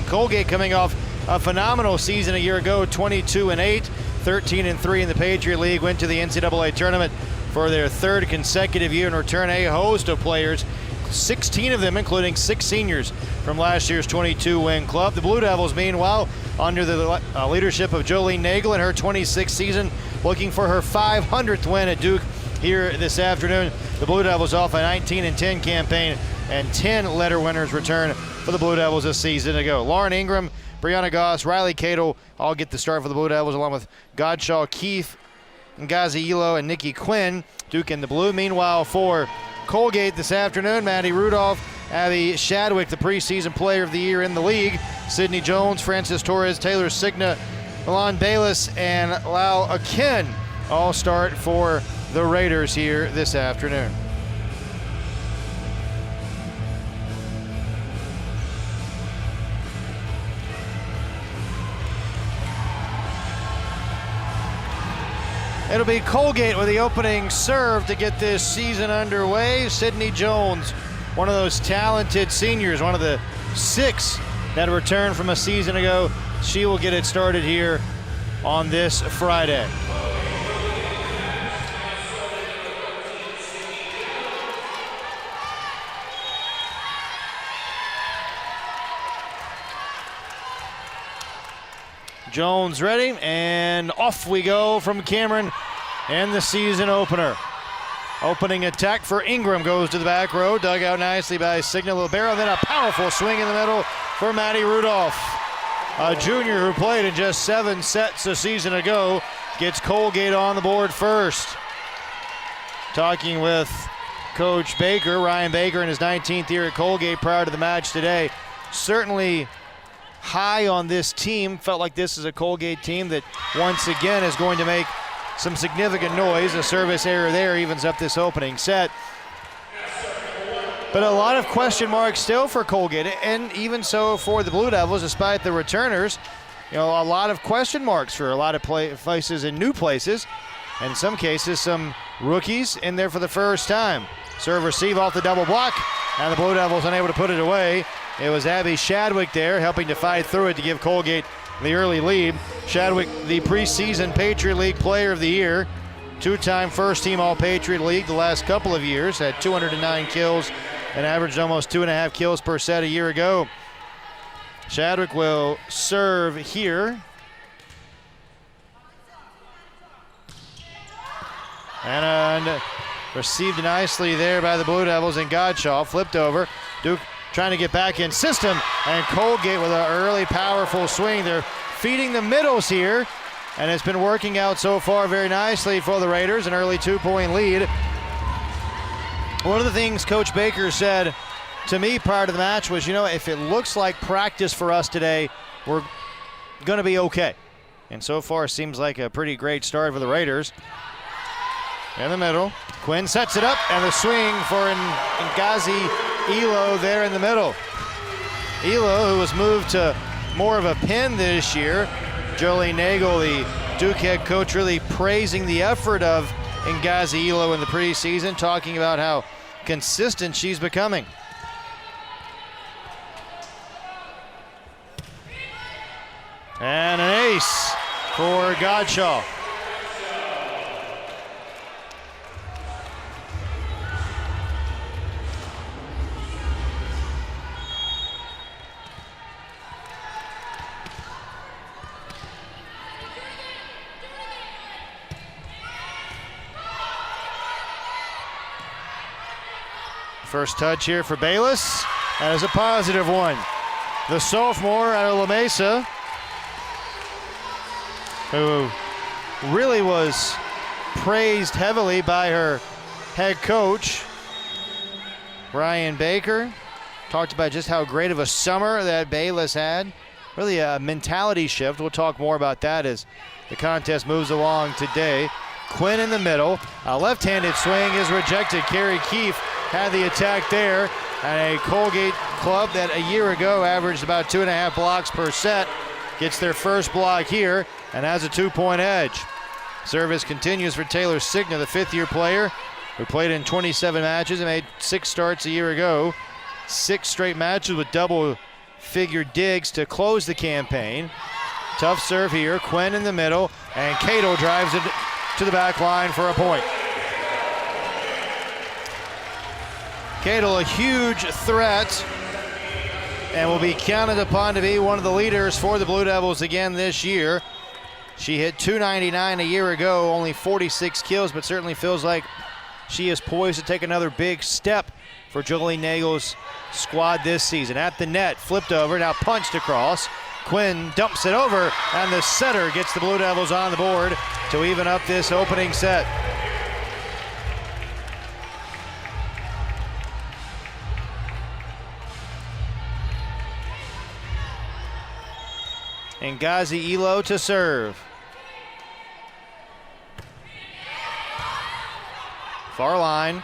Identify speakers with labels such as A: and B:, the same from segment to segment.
A: Colgate coming off a phenomenal season a year ago, 22-8, 13-3 in the Patriot League, went to the NCAA tournament for their third consecutive year and return a host of players, 16 of them, including 6 seniors from last year's 22-win club. The Blue Devils, meanwhile, under the leadership of Jolene Nagel in her 26th season, looking for her 500th win at Duke here this afternoon. The Blue Devils off a 19-10 campaign, and 10 letter winners return for the Blue Devils this season to go. Lauren Ingram, Brianna Goss, Riley Cato all get the start for the Blue Devils, along with Godshaw, Keith, Ngazi Elo, and Nikki Quinn. Duke in the blue. Meanwhile, for Colgate this afternoon, Maddie Rudolph, Abby Shadwick, the preseason player of the year in the league, Sydney Jones, Francis Torres, Taylor Signa, Milan Bayless, and Lau Akin all start for the Raiders here this afternoon. It'll be Colgate with the opening serve to get this season underway. Sydney Jones, one of those talented seniors, one of the 6 that returned from a season ago. She will get it started here on this Friday. Jones ready, and off we go from Cameron and the season opener. Opening attack for Ingram goes to the back row, dug out nicely by Signa Libero, then a powerful swing in the middle for Maddie Rudolph. A junior who played in just 7 sets a season ago gets Colgate on the board first. Talking with Coach Baker, Ryan Baker, in his 19th year at Colgate prior to the match today. Certainly high on this team. Felt like this is a Colgate team that once again is going to make some significant noise. A service error there evens up this opening set. But a lot of question marks still for Colgate, and even so for the Blue Devils, despite the returners. You know, a lot of question marks for a lot of places in new places. And in some cases, some rookies in there for the first time. Serve receive off the double block, and the Blue Devils unable to put it away. It was Abby Shadwick there helping to fight through it to give Colgate the early lead. Shadwick, the preseason Patriot League Player of the Year, 2-time first-team All-Patriot League the last couple of years, had 209 kills and averaged almost 2.5 kills per set a year ago. Shadwick will serve here. And received nicely there by the Blue Devils, and Godshaw flipped over. Duke trying to get back in system, and Colgate with an early powerful swing. They're feeding the middles here, and it's been working out so far very nicely for the Raiders, an early 2-point lead. One of the things Coach Baker said to me prior to the match was, you know, if it looks like practice for us today, we're going to be okay. And so far it seems like a pretty great start for the Raiders. In the middle, Quinn sets it up, and the swing for Ngazi Elo there in the middle. Elo, who was moved to more of a pin this year. Jolene Nagel, the Duke head coach, really praising the effort of Ngazi Elo in the preseason, talking about how consistent she's becoming. And an ace for Godshaw. First touch here for Bayless, and it's a positive one. The sophomore out of La Mesa, who really was praised heavily by her head coach, Ryan Baker. Talked about just how great of a summer that Bayless had. Really a mentality shift. We'll talk more about that as the contest moves along today. Quinn in the middle. A left-handed swing is rejected. Carrie Keefe had the attack there, and a Colgate club that a year ago averaged about 2.5 blocks per set gets their first block here and has a 2-point edge. Service continues for Taylor Signa, the 5th-year player who played in 27 matches and made 6 starts a year ago. 6 straight matches with double figure digs to close the campaign. Tough serve here. Quinn in the middle, and Cato drives it to the back line for a point. Cato, a huge threat, and will be counted upon to be one of the leaders for the Blue Devils again this year. She hit .299 a year ago, only 46 kills, but certainly feels like she is poised to take another big step for Jolene Nagel's squad this season. At the net, flipped over, now punched across. Quinn dumps it over, and the setter gets the Blue Devils on the board to even up this opening set. And Gazi Elo to serve. Far line,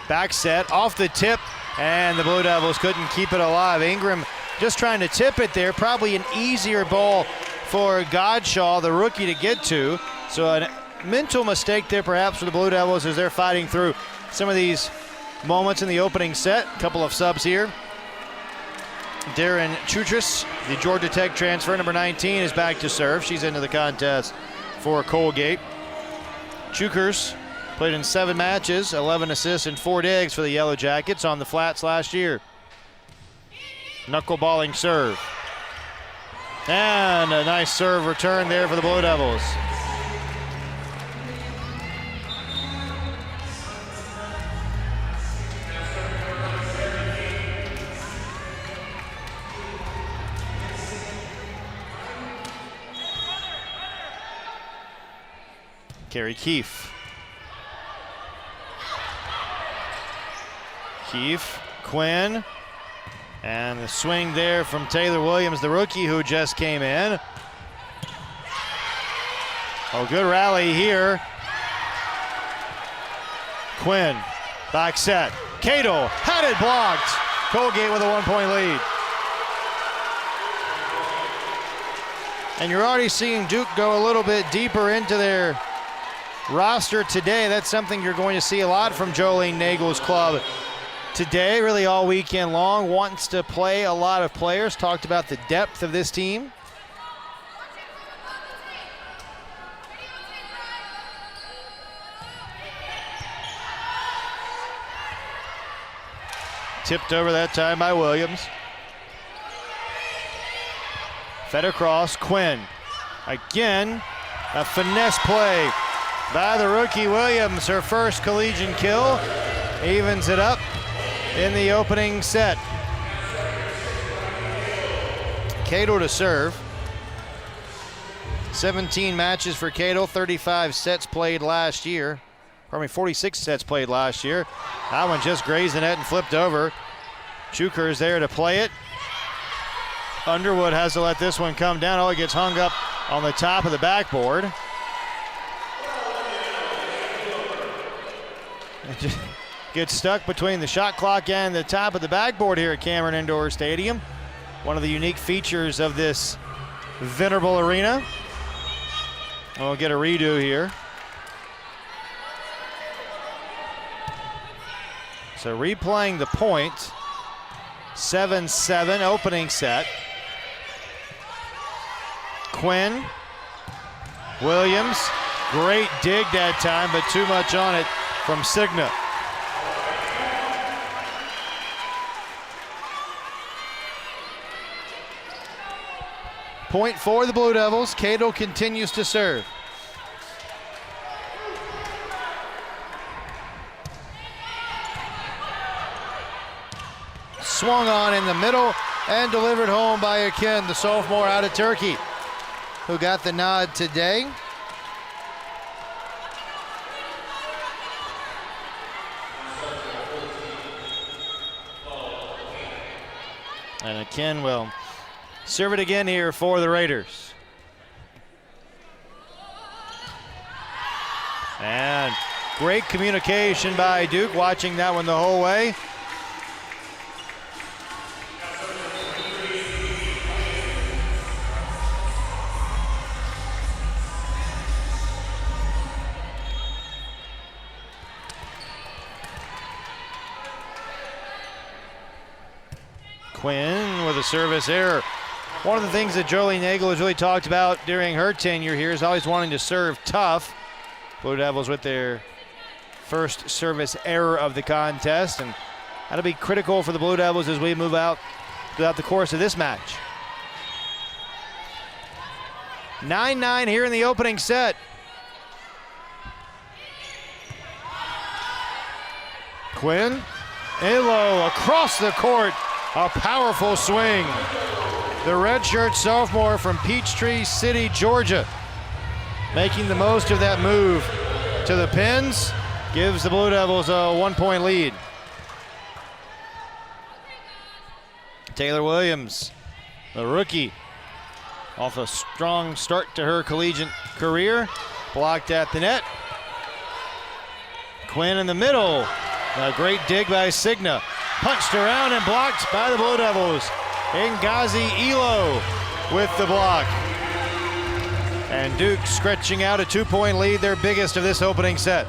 A: back set, off the tip, and the Blue Devils couldn't keep it alive. Ingram just trying to tip it there, probably an easier ball for Godshaw, the rookie, to get to. So a mental mistake there perhaps for the Blue Devils as they're fighting through some of these moments in the opening set. A couple of subs here. Darren Chutris, the Georgia Tech transfer, number 19, is back to serve. She's into the contest for Colgate. Chukers played in 7 matches, 11 assists and 4 digs for the Yellow Jackets on the flats last year. Knuckleballing serve. And a nice serve return there for the Blue Devils. Carrie Keefe. Keefe, Quinn, and the swing there from Taylor Williams, the rookie who just came in. Oh, good rally here. Quinn, back set. Cato had it blocked. Colgate with a 1-point lead. And you're already seeing Duke go a little bit deeper into their roster today. That's something you're going to see a lot from Jolene Nagel's club today, really all weekend long. Wants to play a lot of players. Talked about the depth of this team. Tipped over that time by Williams. Fed across, Quinn. Again, a finesse play by the rookie Williams. Her first collegiate kill. Evens it up in the opening set. Cato to serve. 17 matches for Cato, 35 sets played last year. 46 sets played last year. That one just grazed the net and flipped over. Chuker is there to play it. Underwood has to let this one come down. Oh, it gets hung up on the top of the backboard. It just gets stuck between the shot clock and the top of the backboard here at Cameron Indoor Stadium. One of the unique features of this venerable arena. We'll get a redo here. So replaying the point. 7-7 opening set. Quinn, Williams, great dig that time, but too much on it from Cigna. Point for the Blue Devils. Cato continues to serve. Swung on in the middle and delivered home by Akin, the sophomore out of Turkey, who got the nod today. And Akin will serve it again here for the Raiders. And great communication by Duke, watching that one the whole way. Quinn with a service error. One of the things that Jolene Nagel has really talked about during her tenure here is always wanting to serve tough. Blue Devils with their first service error of the contest, and that'll be critical for the Blue Devils as we move out throughout the course of this match. 9-9 here in the opening set. Quinn, Elo across the court, a powerful swing. The redshirt sophomore from Peachtree City, Georgia, making the most of that move to the pins, gives the Blue Devils a 1-point lead. Taylor Williams, the rookie, off a strong start to her collegiate career, blocked at the net. Quinn in the middle, a great dig by Signa, punched around and blocked by the Blue Devils. Ngazi Elo with the block. And Duke stretching out a 2-point lead, their biggest of this opening set.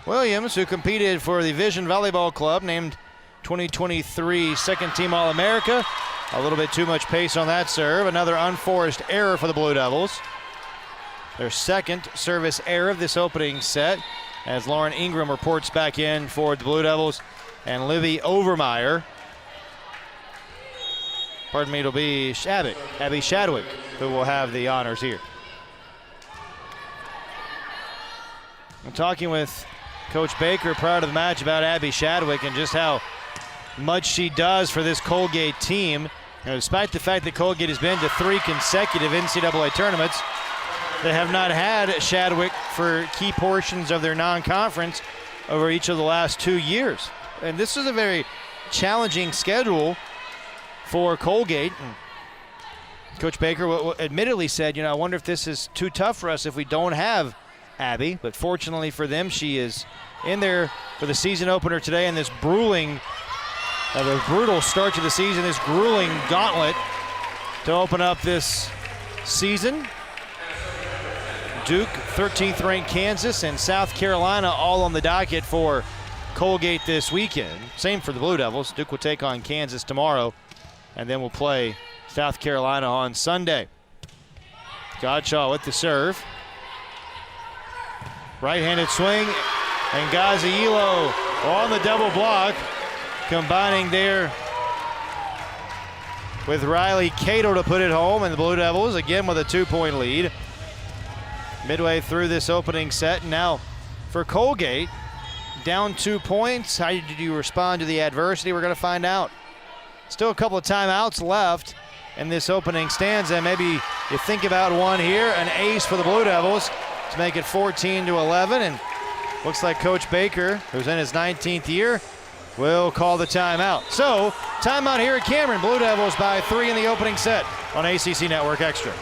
A: Williams, who competed for the Vision Volleyball Club, named 2023 second team All-America. A little bit too much pace on that serve. Another unforced error for the Blue Devils. Their second service error of this opening set, as Lauren Ingram reports back in for the Blue Devils, and Livy Overmeyer. Pardon me, it'll be Abby Shadwick, who will have the honors here. I'm talking with Coach Baker prior to the match about Abby Shadwick and just how much she does for this Colgate team. You know, despite the fact that Colgate has been to 3 consecutive NCAA tournaments, they have not had Shadwick for key portions of their non-conference over each of the last 2 years. And this is a very challenging schedule for Colgate. And Coach Baker admittedly said, you know, I wonder if this is too tough for us if we don't have Abby. But fortunately for them, she is in there for the season opener today in this brutal start to the season, this grueling gauntlet to open up this season. Duke, 13th ranked Kansas, and South Carolina all on the docket for Colgate this weekend. Same for the Blue Devils. Duke will take on Kansas tomorrow, and then we'll play South Carolina on Sunday. Godshaw with the serve. Right-handed swing, and Ngazi Elo on the double block, combining there with Riley Cato to put it home, and the Blue Devils again with a 2-point lead. Midway through this opening set, and now for Colgate, down 2 points. How did you respond to the adversity? We're going to find out. Still a couple of timeouts left in this opening stanza. Maybe you think about one here, an ace for the Blue Devils to make it 14-11, and looks like Coach Baker, who's in his 19th year, will call the timeout. So, timeout here at Cameron. Blue Devils by 3 in the opening set on ACC Network Extra.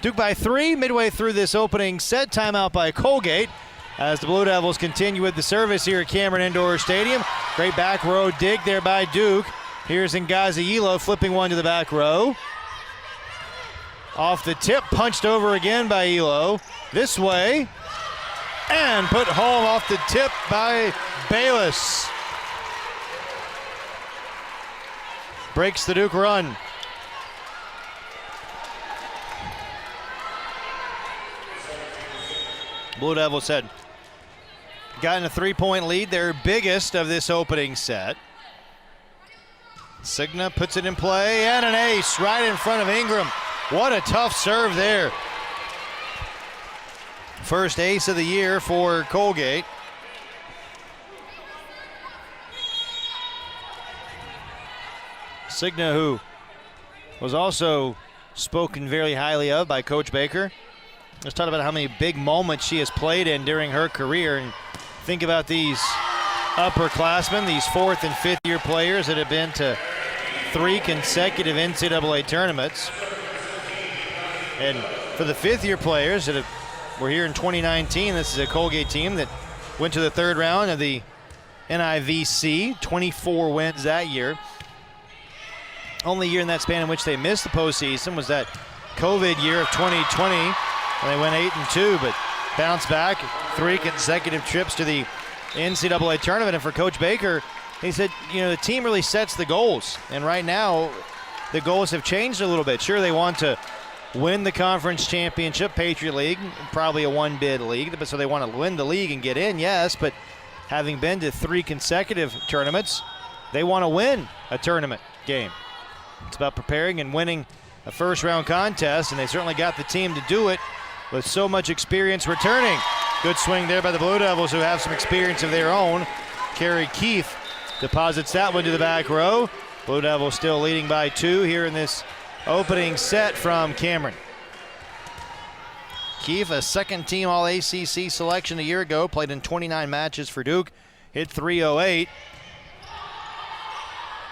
A: Duke by 3 midway through this opening set. Timeout by Colgate as the Blue Devils continue with the service here at Cameron Indoor Stadium. Great back row dig there by Duke. Here's Ngazielo flipping one to the back row. Off the tip, punched over again by Elo. This way, and put home off the tip by Bayless. Breaks the Duke run. Blue Devils had gotten a 3-point lead, their biggest of this opening set. Signa puts it in play, and an ace right in front of Ingram. What a tough serve there. First ace of the year for Colgate. Signa, who was also spoken very highly of by Coach Baker. Let's talk about how many big moments she has played in during her career, and think about these upperclassmen, these 4th and 5th year players that have been to 3 consecutive NCAA tournaments. And for the 5th year players that were here in 2019, this is a Colgate team that went to the 3rd round of the NIVC, 24 wins that year. Only year in that span in which they missed the postseason was that COVID year of 2020, when they went 8-2, but bounced back 3 consecutive trips to the NCAA tournament. And for Coach Baker, he said, you know, the team really sets the goals. And right now, the goals have changed a little bit. Sure, they want to win the conference championship, Patriot League, probably a 1-bid league, but so they want to win the league and get in, yes, but having been to 3 consecutive tournaments, they want to win a tournament game. It's about preparing and winning a first-round contest, and they certainly got the team to do it with so much experience returning. Good swing there by the Blue Devils, who have some experience of their own. Carrie Keefe deposits that one to the back row. Blue Devils still leading by 2 here in this opening set from Cameron. Keefe, a second-team All-ACC selection a year ago, played in 29 matches for Duke, hit .308,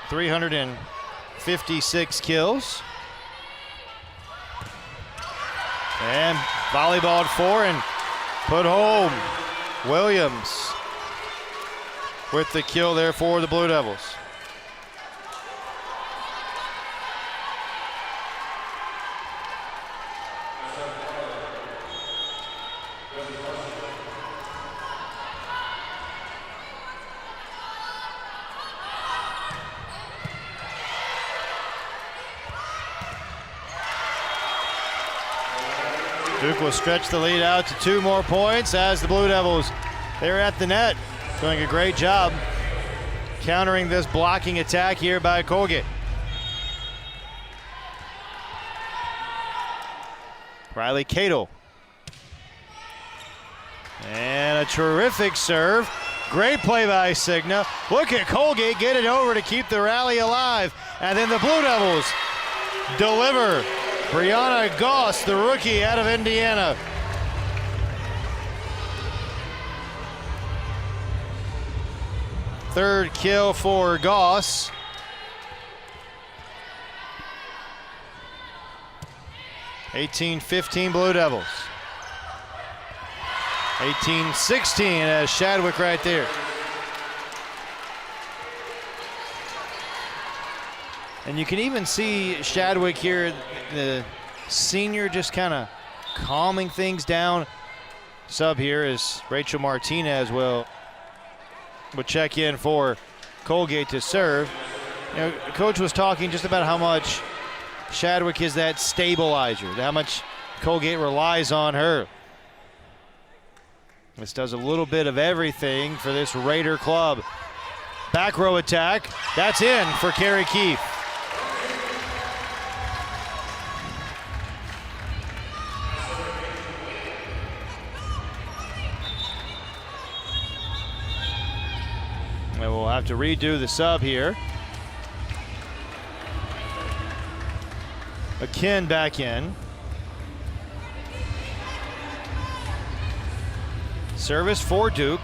A: 356 kills. And volleyball at 4 and put home. Williams with the kill there for the Blue Devils. Duke will stretch the lead out to 2 more points as the Blue Devils, they're at the net, doing a great job countering this blocking attack here by Colgate. Riley Cato. And a terrific serve. Great play by Signa. Look at Colgate get it over to keep the rally alive. And then the Blue Devils deliver. Brianna Goss, the rookie out of Indiana. Third kill for Goss. (18-15) Blue Devils. 18-16 as Shadwick right there. And you can even see Shadwick here, the senior, just kind of calming things down. Sub here is Rachel Martinez will check in for Colgate to serve. You know, Coach was talking just about how much Shadwick is that stabilizer, how much Colgate relies on her. This does a little bit of everything for this Raider club. Back row attack, that's in for Carrie Keefe. And we'll have to redo the sub here. McKinn back in. Service for Duke.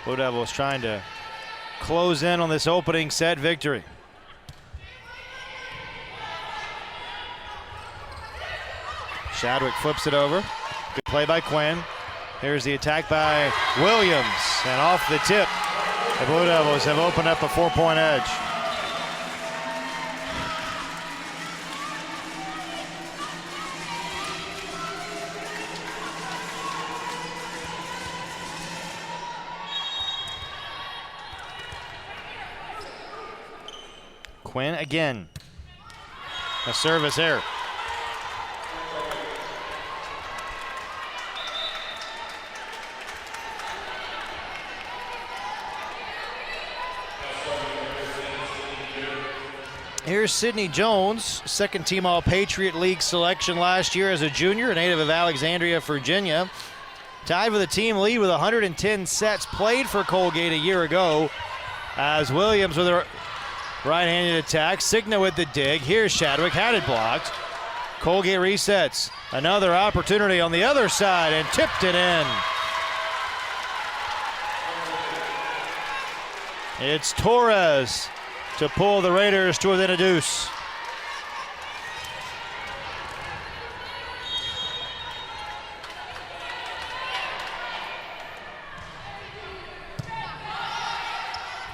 A: Blue Devils trying to close in on this opening set victory. Shadwick flips it over. Good play by Quinn. Here's the attack by Williams, and off the tip, the Blue Devils have opened up a 4-point edge. Quinn again. A service error. Here's Sidney Jones, second team All-Patriot League selection last year as a junior, a native of Alexandria, Virginia. Tied for the team lead with 110 sets played for Colgate a year ago. As Williams with a right-handed attack, Signa with the dig. Here's Shadwick, had it blocked. Colgate resets. Another opportunity on the other side and tipped it in. It's Torres to pull the Raiders to within a deuce.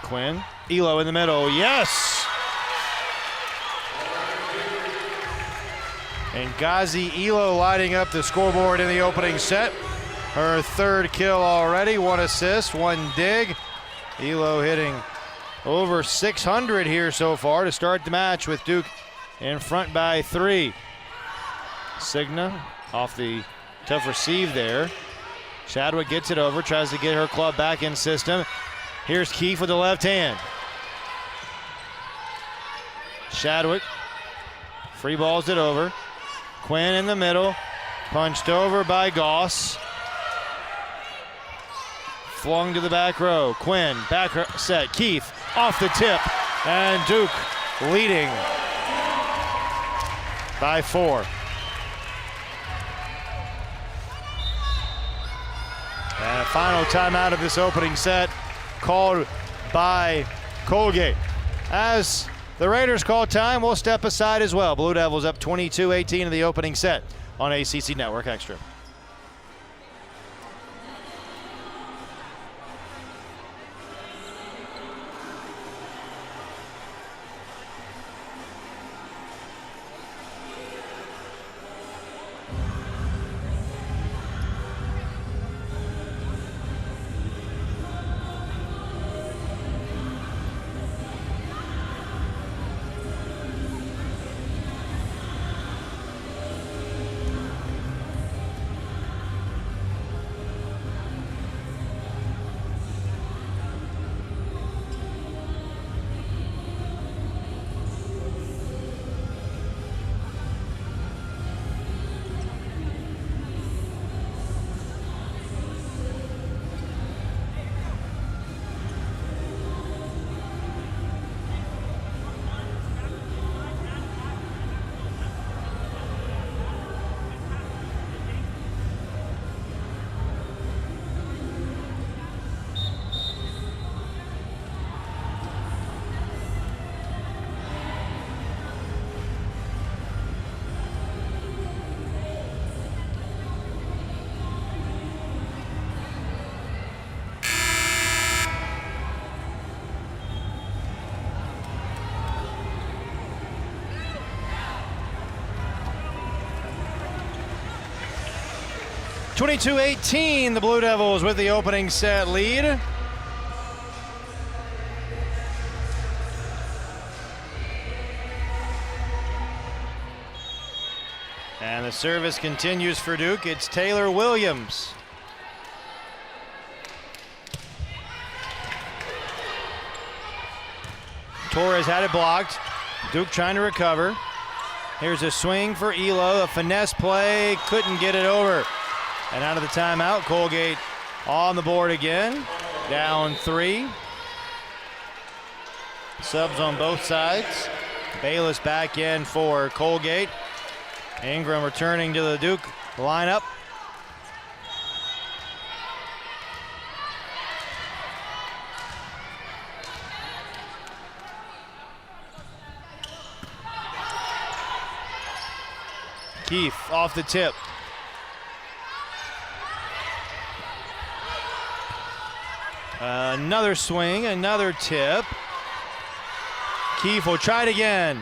A: Quinn, Elo in the middle, yes! And Ghazi Elo lighting up the scoreboard in the opening set. Her third kill already, 1 assist, 1 dig. Elo hitting over 600 here so far to start the match with Duke in front by 3. Signa off the tough receive there. Shadwick gets it over, tries to get her club back in system. Here's Keefe with the left hand. Shadwick free balls it over. Quinn in the middle, punched over by Goss. Flung to the back row. Quinn, back set. Keefe off the tip. And Duke leading by 4. And a final timeout of this opening set called by Colgate. As the Raiders call time, we'll step aside as well. Blue Devils up 22-18 in the opening set on ACC Network Extra. (22-18), the Blue Devils with the opening set lead. And the service continues for Duke. It's Taylor Williams. Torres had it blocked. Duke trying to recover. Here's a swing for Elo, a finesse play, couldn't get it over. And out of the timeout, Colgate on the board again, down 3. Subs on both sides. Bayless back in for Colgate. Ingram returning to the Duke lineup. Keefe off the tip. Another swing, another tip. Keefe will try it again.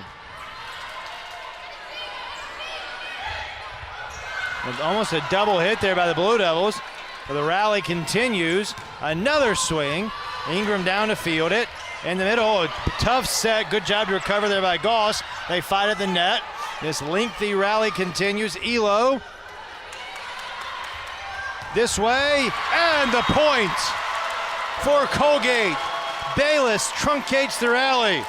A: Almost a double hit there by the Blue Devils. But the rally continues. Another swing. Ingram down to field it. In the middle, a tough set. Good job to recover there by Goss. They fight at the net. This lengthy rally continues. Elo. This way, and the point for Colgate. Bayless truncates the rally.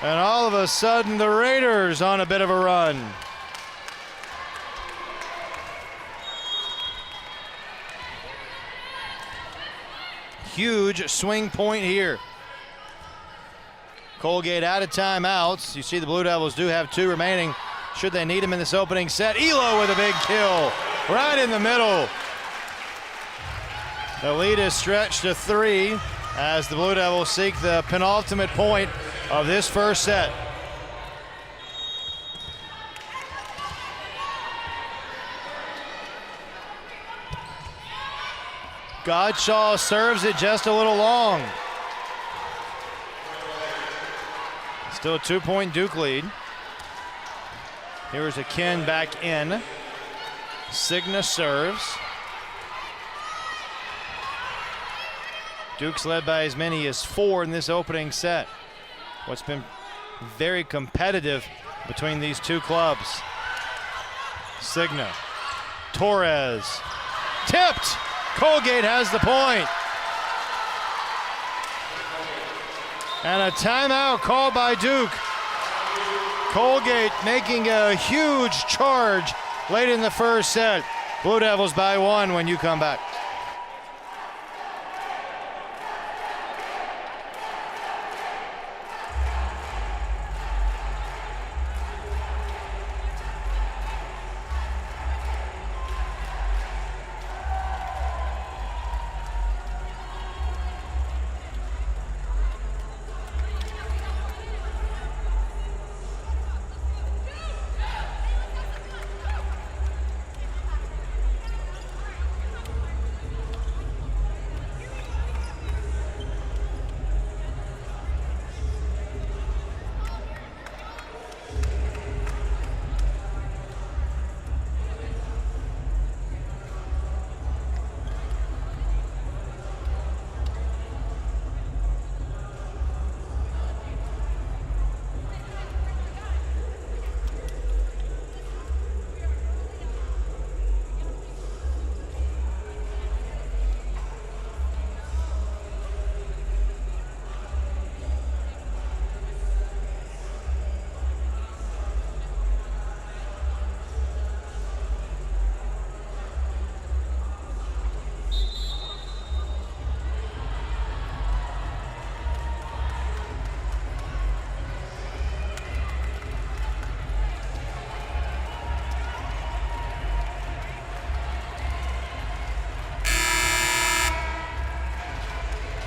A: And all of a sudden, the Raiders on a bit of a run. Huge swing point here. Colgate out of timeouts. You see the Blue Devils do have 2 remaining should they need them in this opening set. Elo with a big kill right in the middle. The lead is stretched to 3 as the Blue Devils seek the penultimate point of this first set. Godshaw serves it just a little long. Still a 2-point Duke lead. Here's a Ken back in. Signa serves. Duke's led by as many as 4 in this opening set. What's been very competitive between these 2 clubs. Signa. Torres. Tipped! Colgate has the point. And a timeout called by Duke. Colgate making a huge charge late in the first set. Blue Devils by 1 when you come back.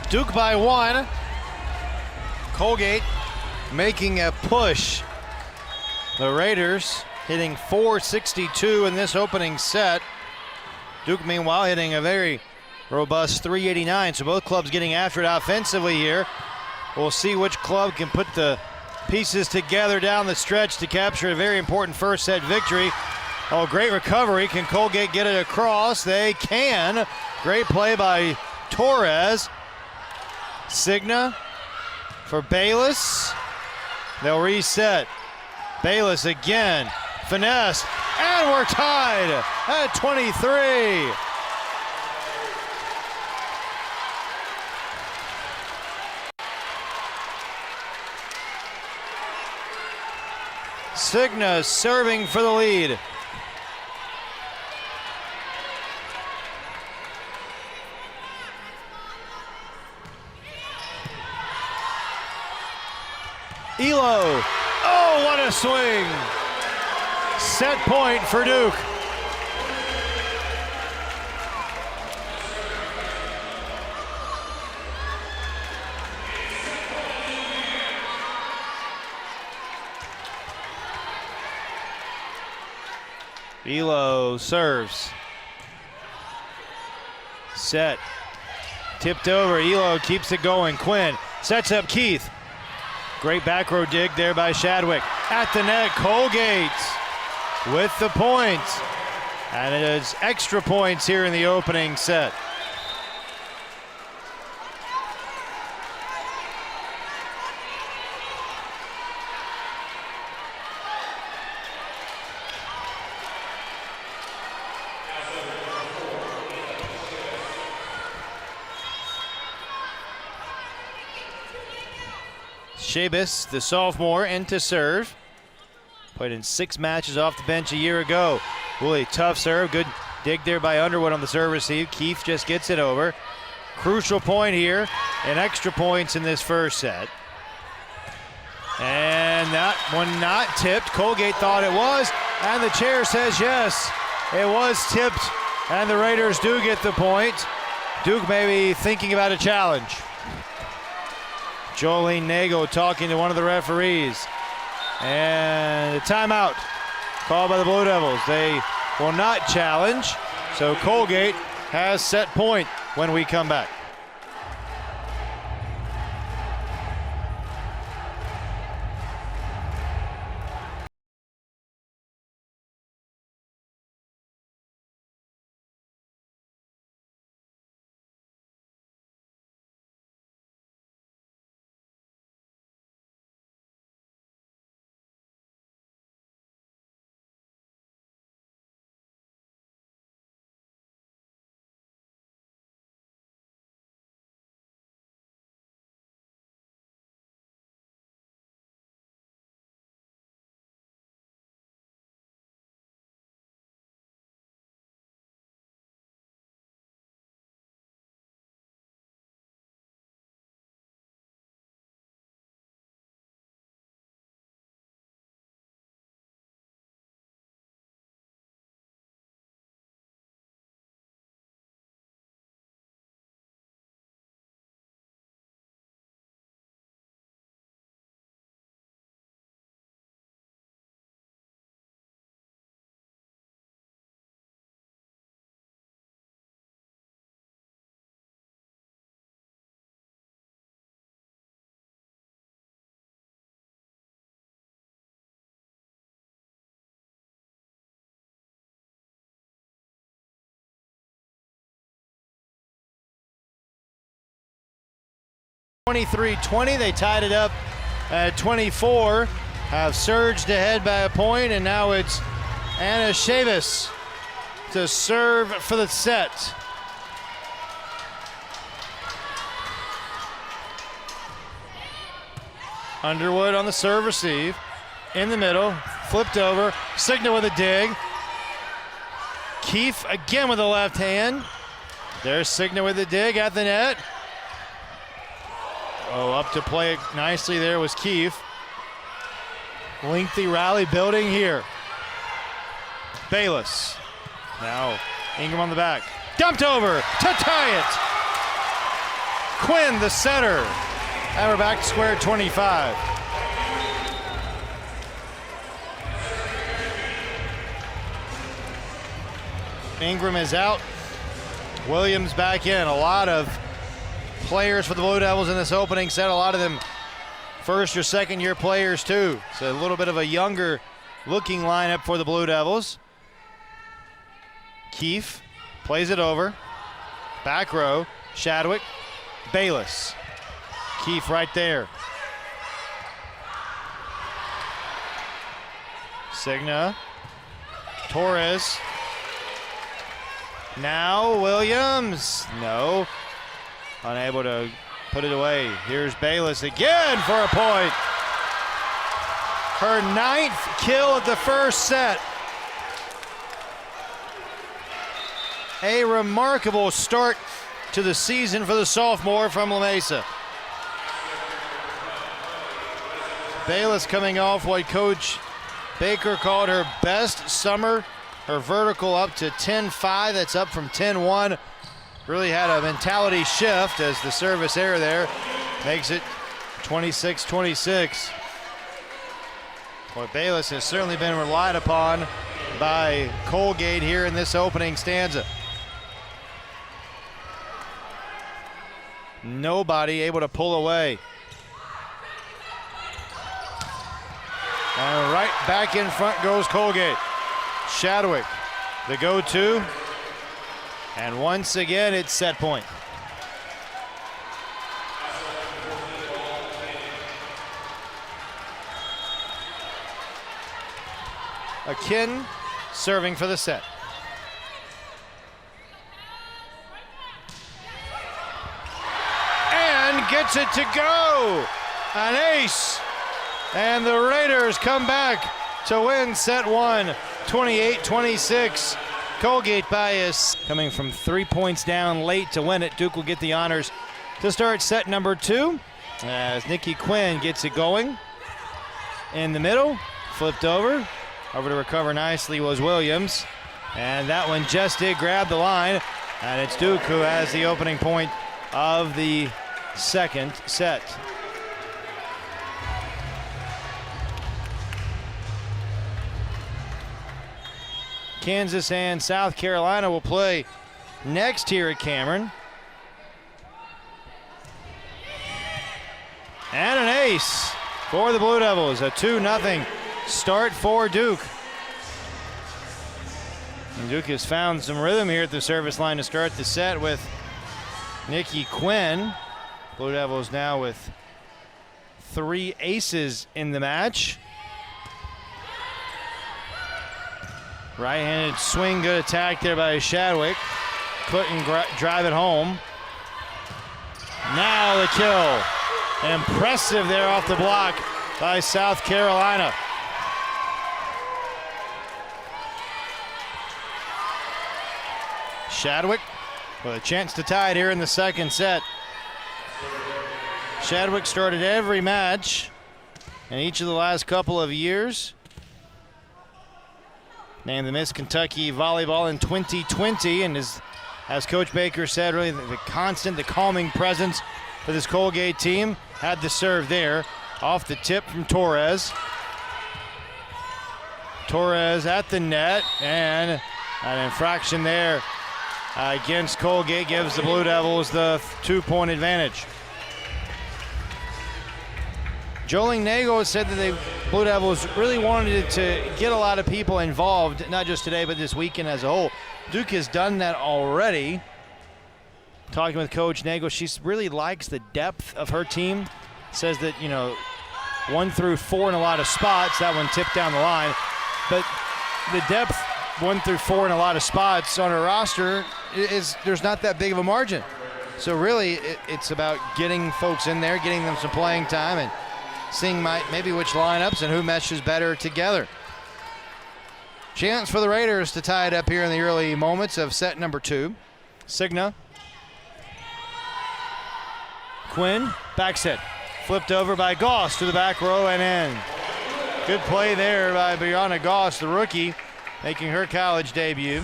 A: Duke by 1. Colgate making a push. The Raiders hitting .462 in this opening set. Duke, meanwhile, hitting a very robust .389. So both clubs getting after it offensively here. We'll see which club can put the pieces together down the stretch to capture a very important first set victory. Oh, great recovery. Can Colgate get it across? They can. Great play by Torres. Signa for Bayless. They'll reset. Bayless again. Finesse. And we're tied at 23. Signa serving for the lead. Elo. Oh, what a swing. Set point for Duke. Elo serves. Set. Tipped over. Elo keeps it going. Quinn sets up Keith. Great back row dig there by Shadwick. At the net, Colgate with the point. And it is extra points here in the opening set. Shabis, the sophomore, in to serve. Played in 6 matches off the bench a year ago. Woolley, tough serve. Good dig there by Underwood on the serve receive. Keefe just gets it over. Crucial point here, and extra points in this first set. And that one not tipped. Colgate thought it was, and the chair says yes, it was tipped, and the Raiders do get the point. Duke may be thinking about a challenge. Jolene Nagel talking to one of the referees. And a timeout called by the Blue Devils. They will not challenge, so Colgate has set point when we come back. (23-20), they tied it up at 24, have surged ahead by a point, and now it's Anna Chavis to serve for the set. Underwood on the serve receive, in the middle, flipped over, Signa with a dig. Keefe again with the left hand. There's Signa with the dig at the net. Oh, up to play it nicely there was Keefe. Lengthy rally building here. Bayless. Now Ingram on the back. Dumped over to tie it. Quinn, the setter. And we're back to square 25. Ingram is out. Williams back in. A lot of players for the Blue Devils in this opening set. A lot of them first or second year players too. So a little bit of a younger looking lineup for the Blue Devils. Keefe plays it over. Back row, Shadwick, Bayless. Keefe right there. Signa, Torres. Now Williams, no. Unable to put it away. Here's Bayless again for a point. Her 9th kill at the first set. A remarkable start to the season for the sophomore from La Mesa. Bayless coming off what Coach Baker called her best summer. Her vertical up to 10-5, that's up from 10-1. Really had a mentality shift as the service error there makes it 26-26. Boy, Bayless has certainly been relied upon by Colgate here in this opening stanza. Nobody able to pull away. And right back in front goes Colgate. Shadwick, the go-to. And once again, it's set point. Akin serving for the set. And gets it to go. An ace. And the Raiders come back to win set one, 28-26. Colgate bias coming from 3 points down late to win it. Duke will get the honors to start set number two as Nikki Quinn gets it going. In the middle, flipped over. Over to recover nicely was Williams. And that one just did grab the line. And it's Duke who has the opening point of the second set. Kansas and South Carolina will play next here at Cameron. And an ace for the Blue Devils, a 2-0 start for Duke. And Duke has found some rhythm here at the service line to start the set with Nikki Quinn. Blue Devils now with 3 aces in the match. Right-handed swing, good attack there by Shadwick. Couldn't drive it home. Now the kill. Impressive there off the block by South Carolina. Shadwick with a chance to tie it here in the second set. Shadwick started every match in each of the last couple of years. Named the Miss Kentucky Volleyball in 2020, and as Coach Baker said, really the constant, the calming presence for this Colgate team. Had the serve there, off the tip from Torres. Torres at the net, and an infraction there against Colgate gives the Blue Devils the 2-point advantage. Jolene Nagel said that the Blue Devils really wanted to get a lot of people involved, not just today, but this weekend as a whole. Duke has done that already. Talking with Coach Nagel, she really likes the depth of her team. Says that, 1 through 4 in a lot of spots. That one tipped down the line. But the depth, 1 through 4 in a lot of spots on her roster, there's not that big of a margin. So really, it's about getting folks in there, getting them some playing time, and seeing maybe which lineups and who meshes better together. Chance for the Raiders to tie it up here in the early moments of set number 2. Signa. Quinn, back set. Flipped over by Goss to the back row and in. Good play there by Brianna Goss, the rookie, making her college debut.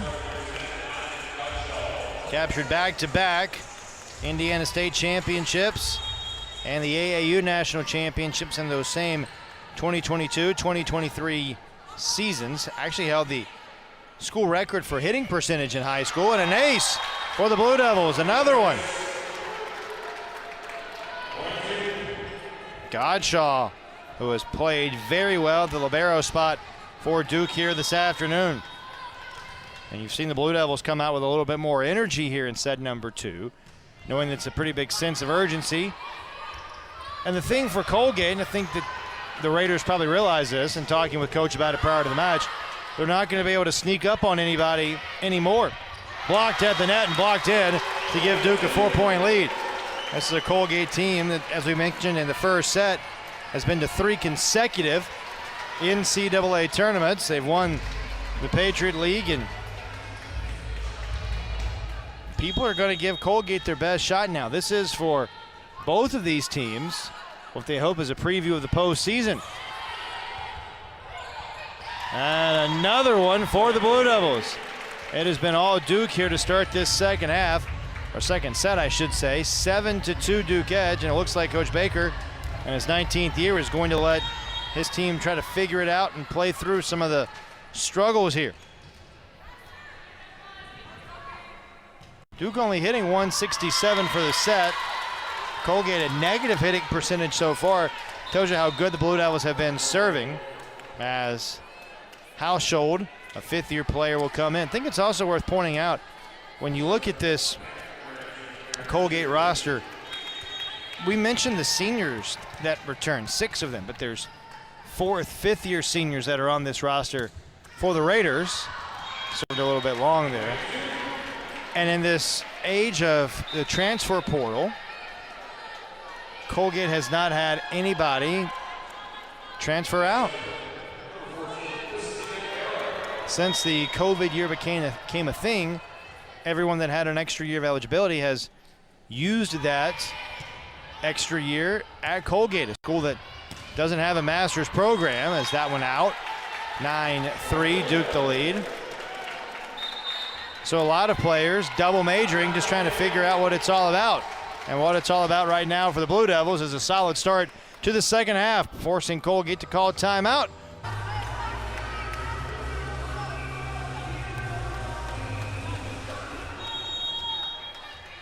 A: Captured back-to-back Indiana State championships and the AAU National Championships in those same 2022-2023 seasons. Actually held the school record for hitting percentage in high school, and an ace for the Blue Devils, another one. Godshaw, who has played very well at the libero spot for Duke here this afternoon. And you've seen the Blue Devils come out with a little bit more energy here in set number 2, knowing that it's a pretty big sense of urgency. And the thing for Colgate, and I think that the Raiders probably realize this, and talking with Coach about it prior to the match, they're not going to be able to sneak up on anybody anymore. Blocked at the net and blocked in to give Duke a 4-point lead. This is a Colgate team that, as we mentioned in the first set, has been to 3 consecutive NCAA tournaments. They've won the Patriot League, and people are going to give Colgate their best shot now. This is for both of these teams what they hope is a preview of the postseason. And another one for the Blue Devils. It has been all Duke here to start this second half, or second set, I should say. 7-2 Duke edge, and it looks like Coach Baker in his 19th year is going to let his team try to figure it out and play through some of the struggles here. Duke only hitting 167 for the set. Colgate a negative hitting percentage so far. Tells you how good the Blue Devils have been serving, as Haushold, a fifth-year player, will come in. I think it's also worth pointing out, when you look at this Colgate roster, we mentioned the seniors that return, 6 of them, but there's 4th, 5th-year seniors that are on this roster for the Raiders. Served a little bit long there. And in this age of the transfer portal, Colgate has not had anybody transfer out. Since the COVID year became a thing, everyone that had an extra year of eligibility has used that extra year at Colgate, a school that doesn't have a master's program, as that one out. 9-3, Duke the lead. So a lot of players double majoring, just trying to figure out what it's all about. And what it's all about right now for the Blue Devils is a solid start to the second half, forcing Colgate to call a timeout.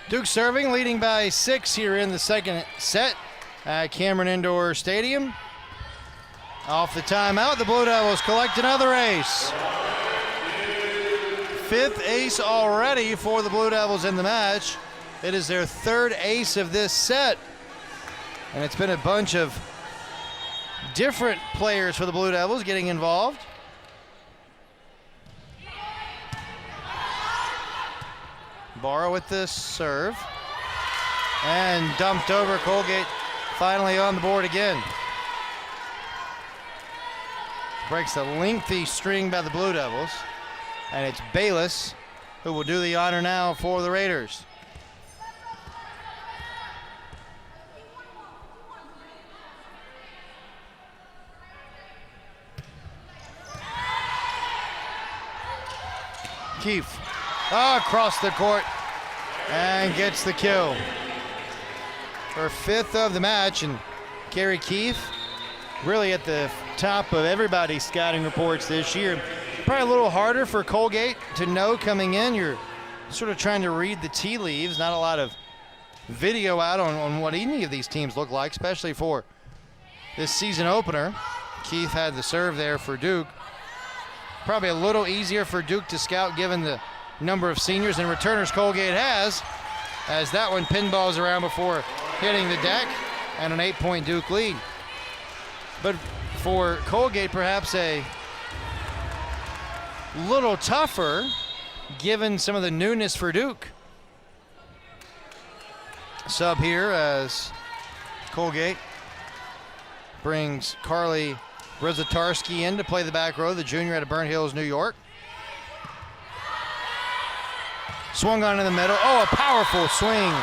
A: Duke serving, leading by 6 here in the second set at Cameron Indoor Stadium. Off the timeout, the Blue Devils collect another ace. 5th ace already for the Blue Devils in the match. It is their 3rd ace of this set. And it's been a bunch of different players for the Blue Devils getting involved. Barra with this serve. And dumped over. Colgate finally on the board again. Breaks a lengthy string by the Blue Devils. And it's Bayless who will do the honor now for the Raiders. Keefe across the court and gets the kill. Her 5th of the match, and Kerry Keefe really at the top of everybody's scouting reports this year. Probably a little harder for Colgate to know coming in. You're sort of trying to read the tea leaves. Not a lot of video out on what any of these teams look like, especially for this season opener. Keefe had the serve there for Duke. Probably a little easier for Duke to scout given the number of seniors and returners Colgate has, as that one pinballs around before hitting the deck, and an 8-point Duke lead. But for Colgate, perhaps a little tougher given some of the newness for Duke. Sub here as Colgate brings Carly Brzezinski in to play the back row, the junior out of Burnt Hills, New York. Swung on in the middle. Oh, a powerful swing.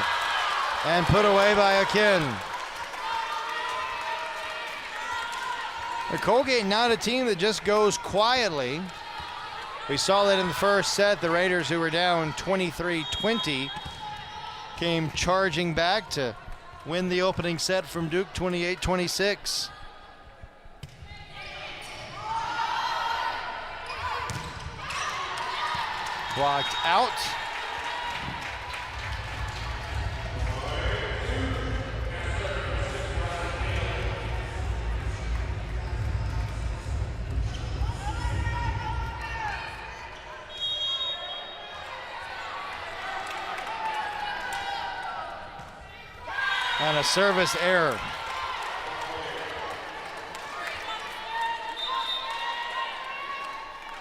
A: And put away by Akin. The Colgate not a team that just goes quietly. We saw that in the first set. The Raiders, who were down 23-20, came charging back to win the opening set from Duke 28-26. Blocked out. And a service error.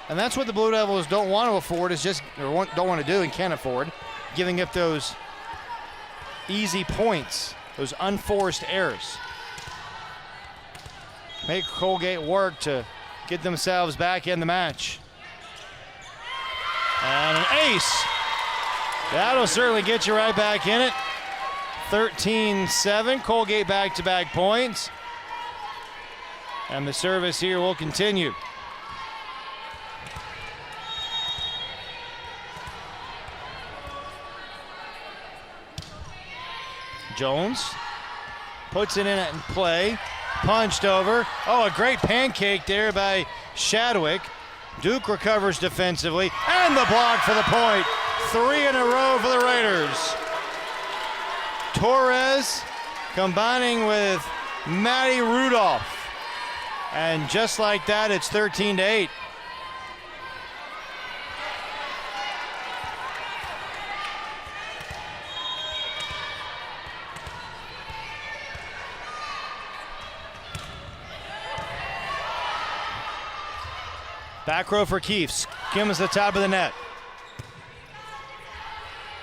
A: And that's what the Blue Devils don't want to afford, is just, or don't want to do and can't afford, giving up those easy points, those unforced errors. Make Colgate work to get themselves back in the match. And an ace. That'll certainly get you right back in it. 13-7, Colgate back-to-back points. And the service here will continue. Jones puts it in at play, punched over. Oh, a great pancake there by Shadwick. Duke recovers defensively, and the block for the point. 3 in a row for the Raiders. Torres combining with Maddie Rudolph. And just like that, it's 13-8. Back row for Keefe, skims the top of the net.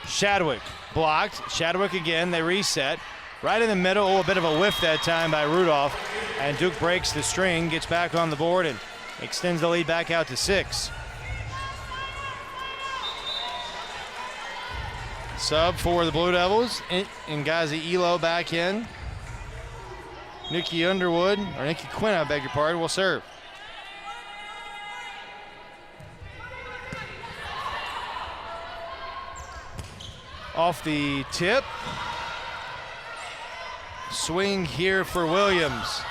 A: Shadwick blocked, Shadwick again, they reset. Right in the middle, a bit of a whiff that time by Rudolph. And Duke breaks the string, gets back on the board, and extends the lead back out to 6. Sub for the Blue Devils, Ngazi Elo back in. Nikki Quinn, I beg your pardon, will serve. Off the tip. Swing here for Williams.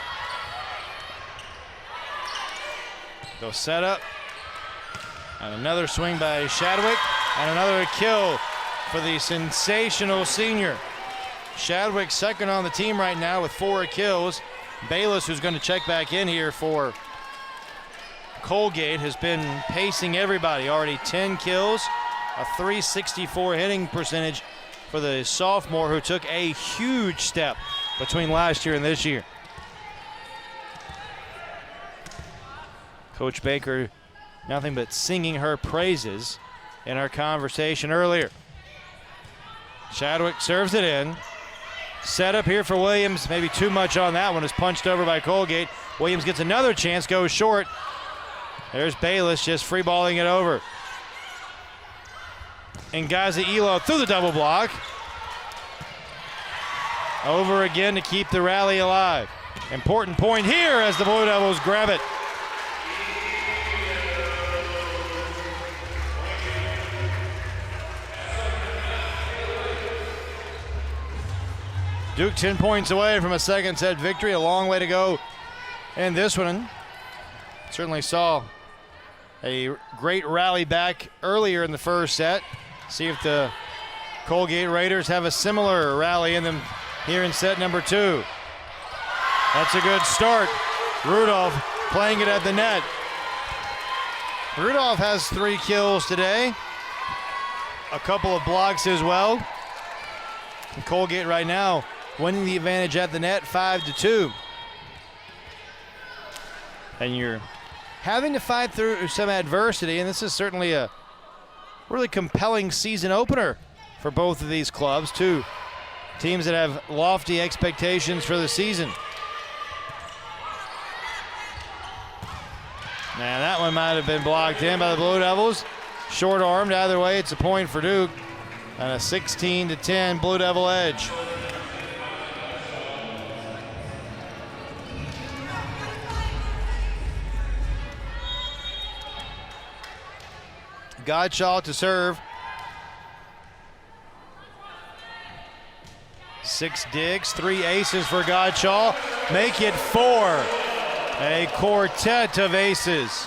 A: They'll set up. And another swing by Shadwick. And another kill for the sensational senior. Shadwick second on the team right now with 4 kills. Bayless, who's going to check back in here for Colgate, has been pacing everybody. Already 10 kills. A .364 hitting percentage for the sophomore, who took a huge step between last year and this year. Coach Baker, nothing but singing her praises in our conversation earlier. Shadwick serves it in. Set up here for Williams. Maybe too much on that one. Is punched over by Colgate. Williams gets another chance, goes short. There's Bayless just free balling it over. Ngazi Elo through the double block. Over again to keep the rally alive. Important point here as the Blue Devils grab it. Duke 10 points away from a second set victory. A long way to go in this one. Certainly saw a great rally back earlier in the first set. See if the Colgate Raiders have a similar rally in them here in set number 2. That's a good start. Rudolph playing it at the net. Rudolph has 3 kills today. A couple of blocks as well. And Colgate right now winning the advantage at the net 5-2. And you're having to fight through some adversity, and this is certainly a really compelling season opener for both of these clubs. 2 teams that have lofty expectations for the season. Now that one might have been blocked in by the Blue Devils. Short-armed, either way, it's a point for Duke. And a 16-10 Blue Devil edge. Godshaw to serve. 6 digs, 3 aces for Godshaw. Make it 4. A quartet of aces.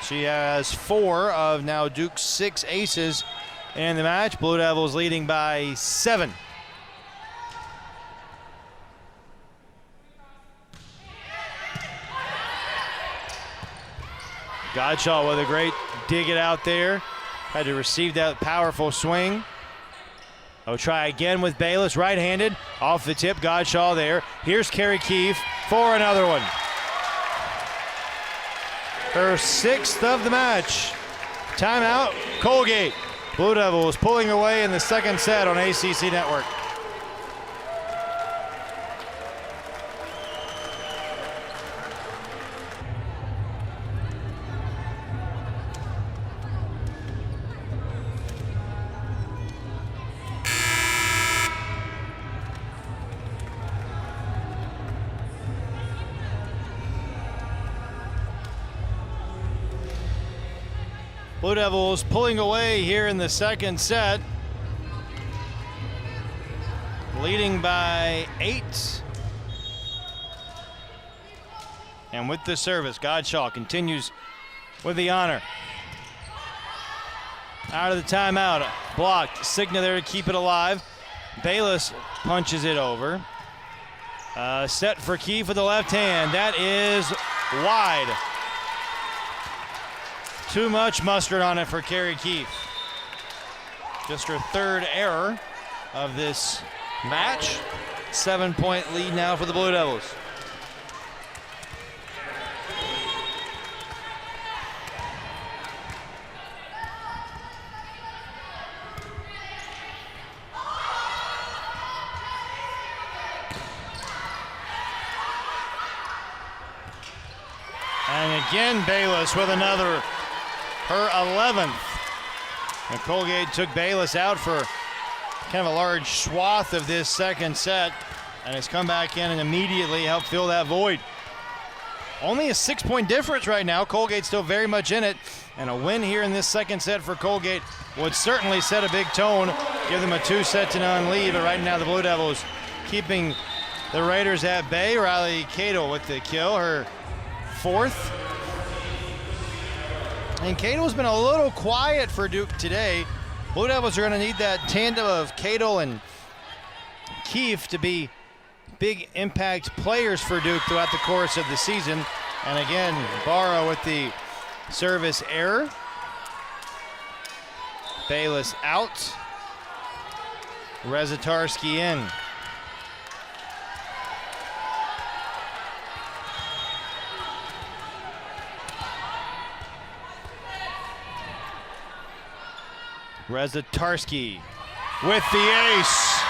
A: She has 4 of now Duke's 6 aces in the match. Blue Devils leading by 7. Godshaw with a great dig it out there. Had to receive that powerful swing. Oh, try again with Bayless, right-handed. Off the tip, Godshaw there. Here's Carrie Keefe for another one. Her 6th of the match. Timeout, Colgate. Blue Devils pulling away in the second set on ACC Network. Blue Devils pulling away here in the second set. Leading by 8. And with the service, Godshaw continues with the honor. Out of the timeout, blocked. Cigna there to keep it alive. Bayless punches it over. Set for Keefe with the left hand. That is wide. Too much mustard on it for Carrie Keefe. Just her third error of this match. 7-point lead now for the Blue Devils. And again, Bayless with another, her 11th. And Colgate took Bayless out for kind of a large swath of this second set, and has come back in and immediately helped fill that void. Only a 6-point difference right now. Colgate still very much in it, and a win here in this second set for Colgate would certainly set a big tone, give them a 2-0 lead. But right now the Blue Devils keeping the Raiders at bay. Riley Cato with the kill, her 4th. And Cato's been a little quiet for Duke today. Blue Devils are going to need that tandem of Cato and Keefe to be big impact players for Duke throughout the course of the season. And again, Barra with the service error. Bayless out. Rezatarski in. Rezatarski with the ace.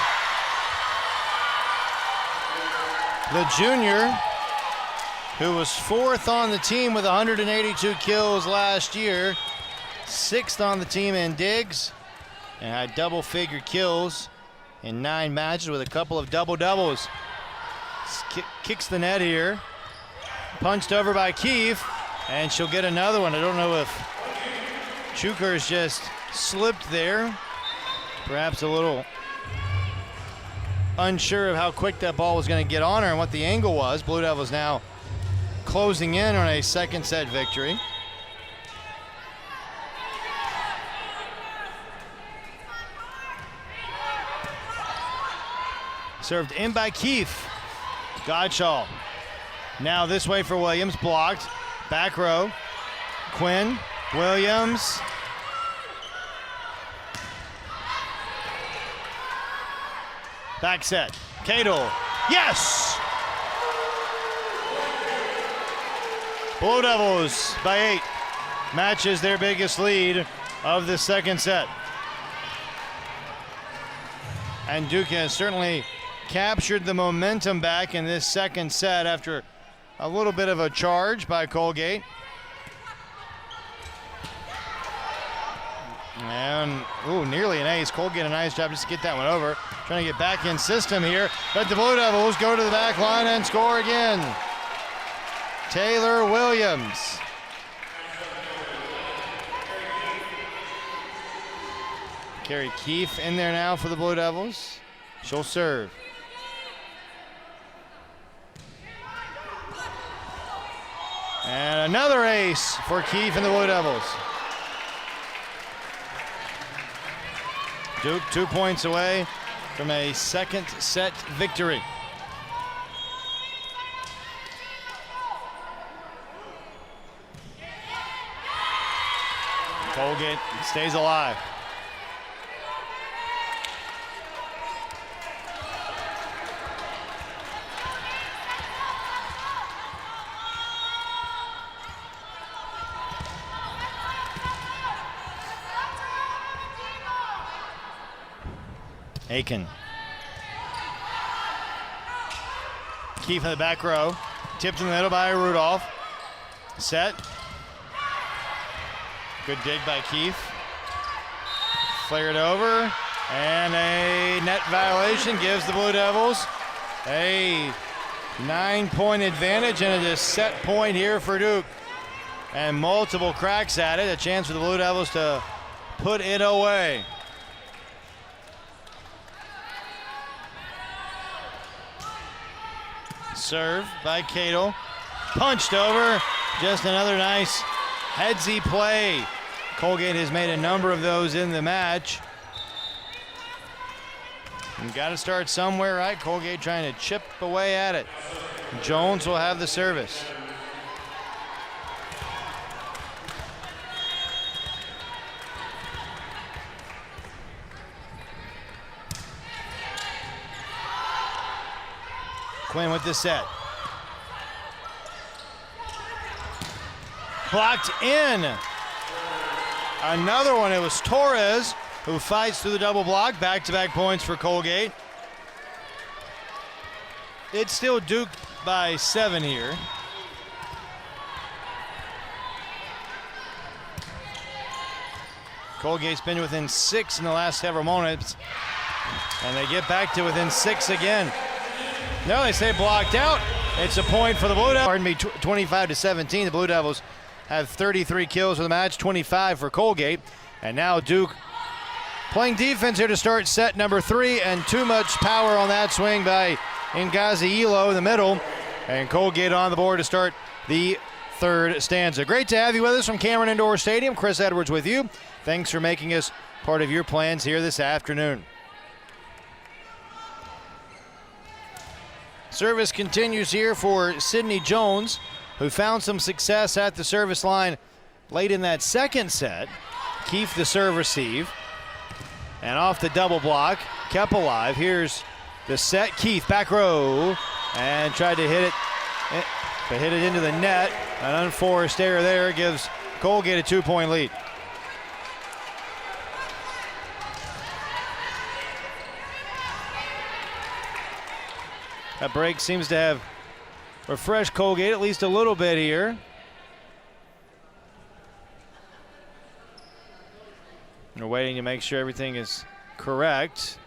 A: The junior, who was 4th on the team with 182 kills last year, 6th on the team in digs, and had double-figure kills in 9 matches with a couple of double-doubles. Kicks the net here. Punched over by Keefe, and she'll get another one. I don't know if Chuker's just slipped there, perhaps a little unsure of how quick that ball was going to get on her and what the angle was. Blue Devils now closing in on a second set victory. Served in by Keefe. Godshaw now this way for Williams, blocked. Back row, Quinn, Williams. Back set, Cato, yes! Blue Devils by 8, matches their biggest lead of the second set. And Duke has certainly captured the momentum back in this second set after a little bit of a charge by Colgate. And, nearly an ace. Colgate a nice job just to get that one over. Trying to get back in system here. But the Blue Devils go to the back line and score again. Taylor Williams. Carrie Keefe in there now for the Blue Devils. She'll serve. And another ace for Keefe and the Blue Devils. Duke 2 points away from a second set victory. Colgate stays alive. Aiken. Keefe in the back row. Tipped in the middle by Rudolph. Set. Good dig by Keefe. Flared over. And a net violation gives the Blue Devils a 9-point advantage and a set point here for Duke. And multiple cracks at it. A chance for the Blue Devils to put it away. Serve by Cato. punched over. Just another nice headsy play. Colgate has made a number of those in the match. You got to start somewhere, right? Colgate trying to chip away at it. Jones will have the service. Quinn with the set. Blocked in. Another one. It was Torres who fights through the double block. Back-to-back points for Colgate. It's still Duke by 7 here. Colgate's been within 6 in the last several moments, and they get back to within 6 again. No, they say blocked out. It's a point for the Blue Devils. Pardon me, 25-17. The Blue Devils have 33 kills for the match, 25 for Colgate. And now Duke playing defense here to start set number 3, and too much power on that swing by Ngazi Elo in the middle. And Colgate on the board to start the third stanza. Great to have you with us from Cameron Indoor Stadium. Chris Edwards with you. Thanks for making us part of your plans here this afternoon. Service continues here for Sidney Jones, who found some success at the service line late in that second set. Keefe the serve receive. And off the double block, kept alive. Here's the set. Keefe back row and tried to hit it, but hit it into the net. An unforced error there gives Colgate a 2-point lead. That break seems to have refreshed Colgate at least a little bit here. They're waiting to make sure everything is correct.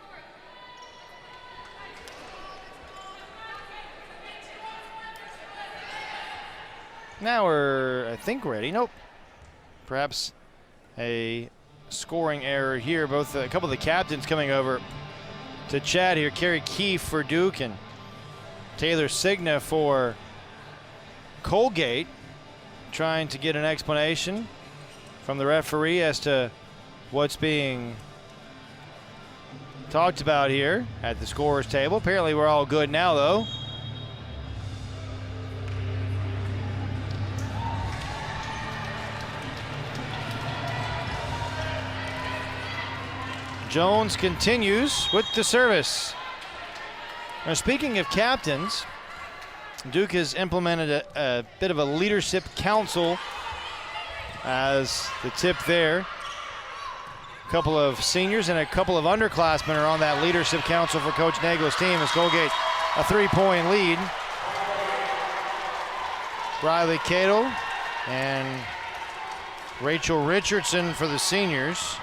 A: Now we're, I think, ready. Nope. Perhaps a scoring error here. Both a couple of the captains coming over to chat here. Kerry Keefe for Duke and Taylor Signa for Colgate, trying to get an explanation from the referee as to what's being talked about here at the scorer's table. Apparently we're all good now, though. Jones continues with the service. Now, speaking of captains, Duke has implemented a bit of a leadership council as the tip there. A couple of seniors and a couple of underclassmen are on that leadership council for Coach Nagel's team as Colgate a 3-point lead. Riley Cato and Rachel Richardson for the seniors,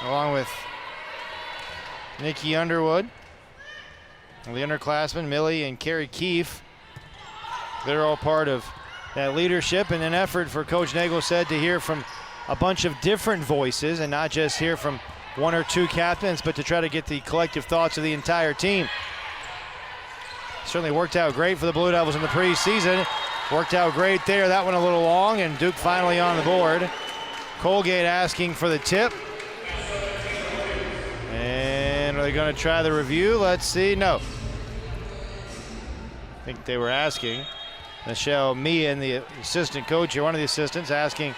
A: along with Nikki Underwood. And the underclassmen, Millie and Kerry Keefe, they're all part of that leadership, and an effort for Coach Nagel said to hear from a bunch of different voices and not just hear from one or two captains, but to try to get the collective thoughts of the entire team. Certainly worked out great for the Blue Devils in the preseason. Worked out great there. That one a little long, and Duke finally on the board. Colgate asking for the tip. And are they going to try the review? Let's see. No. I think they were asking. Michelle Meehan, the assistant coach here, one of the assistants, asking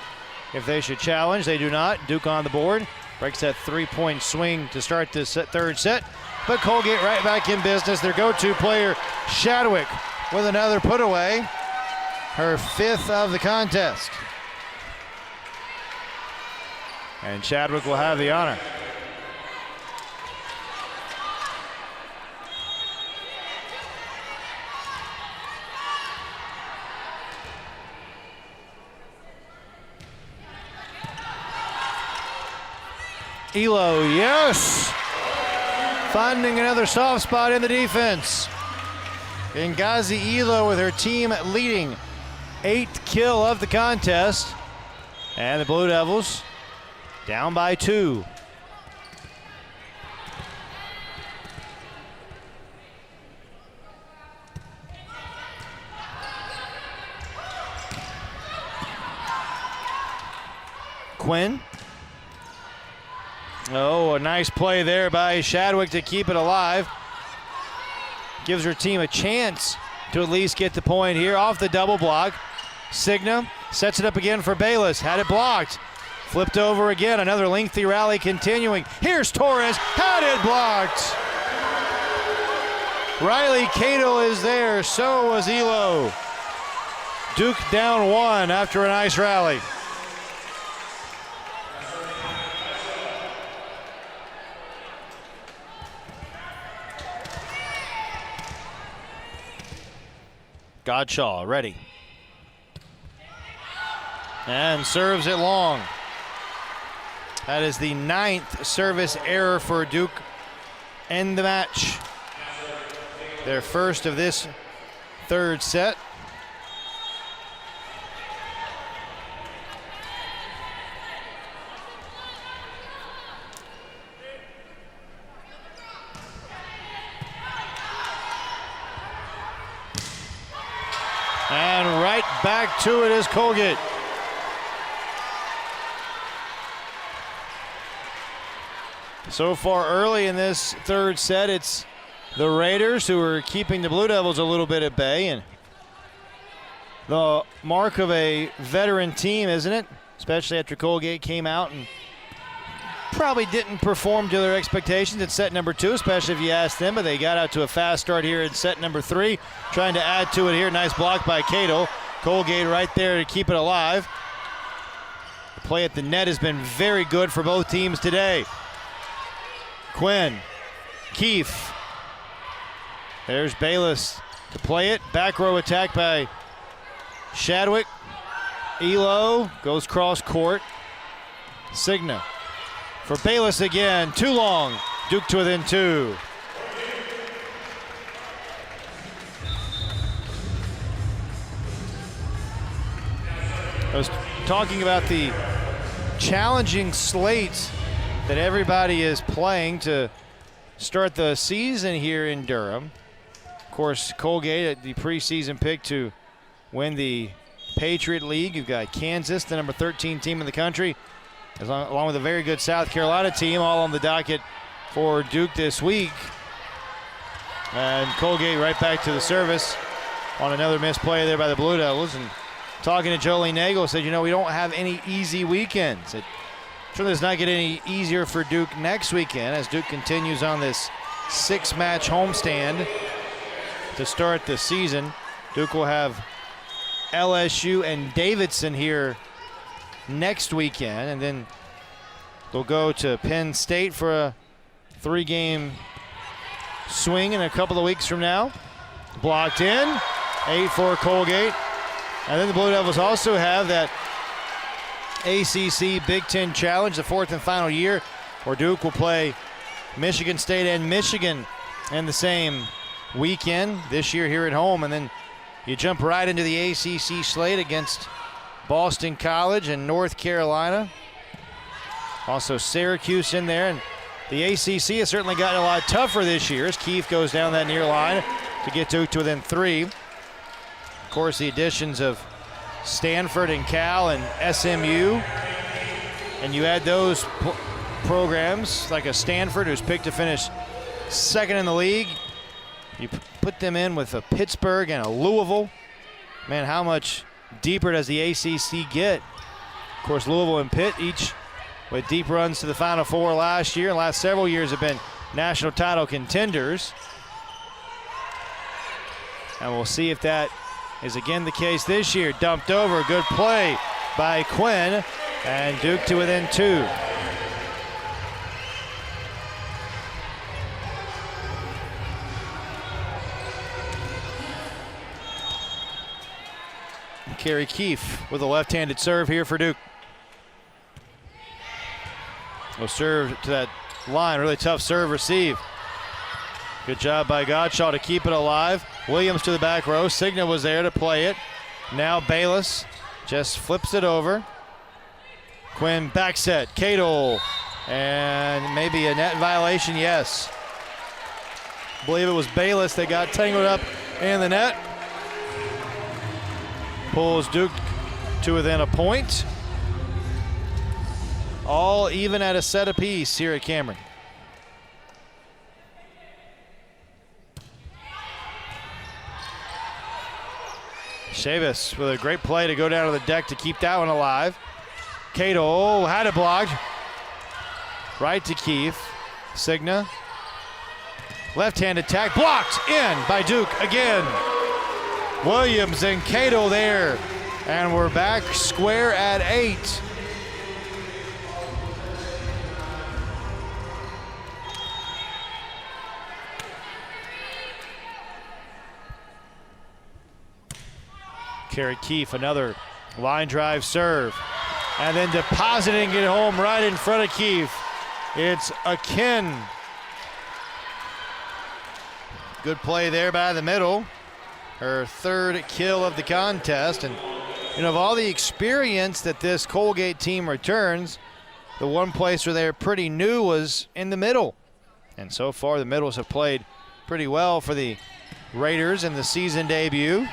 A: if they should challenge. They do not. Duke on the board. Breaks that 3-point swing to start this third set. But Colgate right back in business. Their go-to player, Shadwick, with another put away. Her 5th of the contest. And Shadwick will have the honor. Elo, yes! Finding another soft spot in the defense. Ngazi Elo with her team leading 8th kill of the contest. And the Blue Devils down by 2. Quinn. Oh, a nice play there by Shadwick to keep it alive. Gives her team a chance to at least get the point here off the double block. Signa sets it up again for Bayless. Had it blocked. Flipped over again. Another lengthy rally continuing. Here's Torres. Had it blocked. Riley Cato is there. So was Elo. Duke down 1 after a nice rally. Godshaw ready. And serves it long. That is the 9th service error for Duke. End the match. Their first of this third set. And right back to it is Colgate. So far early in this third set, it's the Raiders who are keeping the Blue Devils a little bit at bay, and the mark of a veteran team, isn't it? Especially after Colgate came out and probably didn't perform to their expectations at set number 2, especially if you ask them, but they got out to a fast start here in set number 3, trying to add to it here. Nice block by Cato. Colgate right there to keep it alive. The play at the net has been very good for both teams today. Quinn, Keefe. There's Bayless to play it. Back row attack by Shadwick. Elo goes cross court. Signa for Bayless again. Too long. Duke to within 2. I was talking about the challenging slate that everybody is playing to start the season here in Durham. Of course, Colgate, the preseason pick to win the Patriot League. You've got Kansas, the number 13 team in the country, along with a very good South Carolina team, all on the docket for Duke this week. And Colgate right back to the service on another missed play there by the Blue Devils. And talking to Jolene Nagel, said, you know, we don't have any easy weekends. It sure does not get any easier for Duke next weekend as Duke continues on this 6-match homestand to start the season. Duke will have LSU and Davidson here next weekend, and then they'll go to Penn State for a 3-game swing in a couple of weeks from now. Blocked in, 8 for Colgate. And then the Blue Devils also have that ACC Big Ten Challenge, the 4th and final year, where Duke will play Michigan State and Michigan in the same weekend this year here at home. And then you jump right into the ACC slate against Boston College and North Carolina. Also Syracuse in there. And the ACC has certainly gotten a lot tougher this year as Keefe goes down that near line to get Duke to within 3. Of course, the additions of Stanford and Cal and SMU, and you add those programs like a Stanford who's picked to finish 2nd in the league. You put them in with a Pittsburgh and a Louisville. Man, how much deeper does the ACC get? Of course, Louisville and Pitt each with deep runs to the Final Four last year. The last several years have been national title contenders. And we'll see if that is again the case this year. Dumped over, good play by Quinn, and Duke to within 2. Kerry Keefe with a left-handed serve here for Duke. Will serve to that line, really tough serve receive. Good job by Godshaw to keep it alive. Williams to the back row. Signa was there to play it. Now Bayless just flips it over. Quinn back set. Cato. And maybe a net violation, yes. I believe it was Bayless that got tangled up in the net. Pulls Duke to within a point. all even at a set apiece here at Cameron. Chavis with a great play to go down to the deck to keep that one alive. Cato had it blocked. Right to Keefe. Signa. Left-hand attack blocked in by Duke again. Williams and Cato there. And we're back square at 8. Kerry Keefe, another line drive serve. And then depositing it home right in front of Keefe. It's Akin. Good play there by the middle. Her 3rd kill of the contest. And of all the experience that this Colgate team returns, the one place where they're pretty new was in the middle. And so far the middles have played pretty well for the Raiders in the season debut.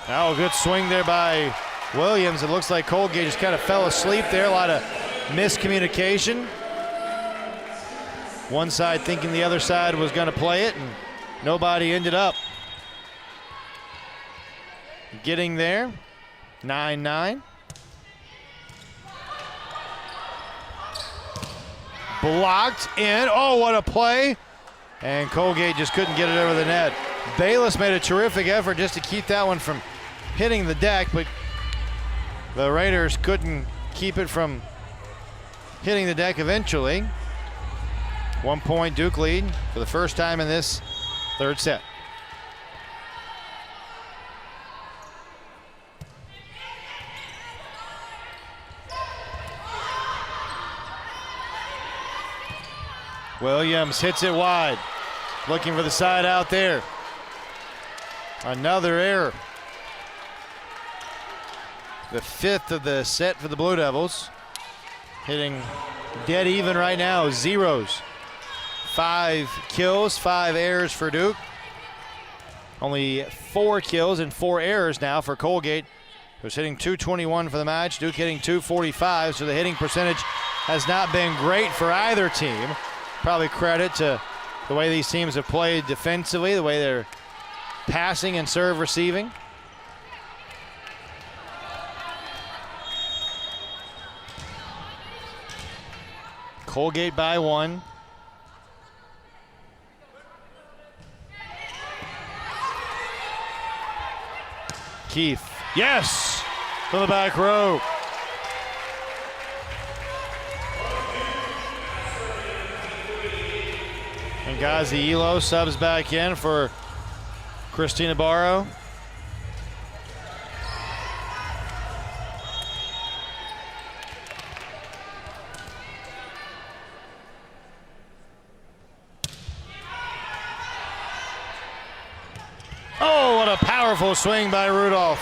A: Now a good swing there by Williams. It looks like Colgate just kind of fell asleep there. A lot of miscommunication. One side thinking the other side was going to play it, and nobody ended up getting there. 9-9. Blocked in. Oh, what a play. And Colgate just couldn't get it over the net. Bayless made a terrific effort just to keep that one from hitting the deck, but the Raiders couldn't keep it from hitting the deck eventually. 1 point Duke lead for the first time in this 3rd set. Williams hits it wide. Looking for the side out there. Another error. The 5th of the set for the Blue Devils. Hitting dead even right now, zeros. 5 kills, 5 errors for Duke. Only 4 kills and 4 errors now for Colgate, who's hitting .221 for the match. Duke hitting .245, so the hitting percentage has not been great for either team. Probably credit to the way these teams have played defensively, the way they're passing and serve receiving. Colgate by 1. Keefe, yes, from the back row. And Gazi Elo subs back in for Christina Barrow. Oh, what a powerful swing by Rudolph.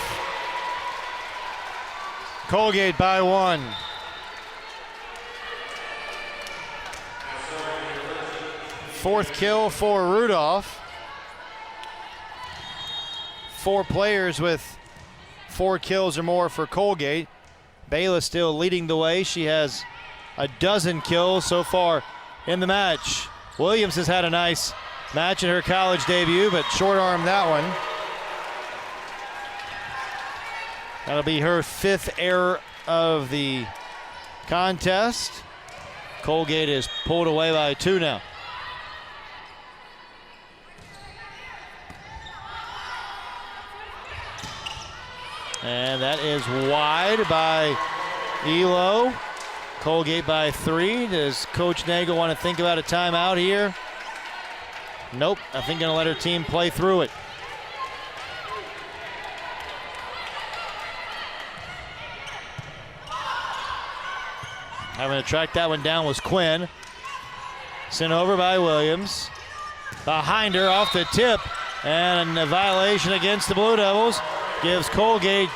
A: Colgate by 1. Fourth kill for Rudolph. 4 players with 4 kills or more for Colgate. Bayless still leading the way. She has a dozen kills so far in the match. Williams has had a nice match in her college debut, but short-armed that one. That'll be her 5th error of the contest. Colgate is pulled away by 2 now. And that is wide by Elo. Colgate by 3. Does Coach Nagel want to think about a timeout here? Nope, I think gonna let her team play through it. Having to track that one down was Quinn. Sent over by Williams. Behind her off the tip, and a violation against the Blue Devils gives Colgate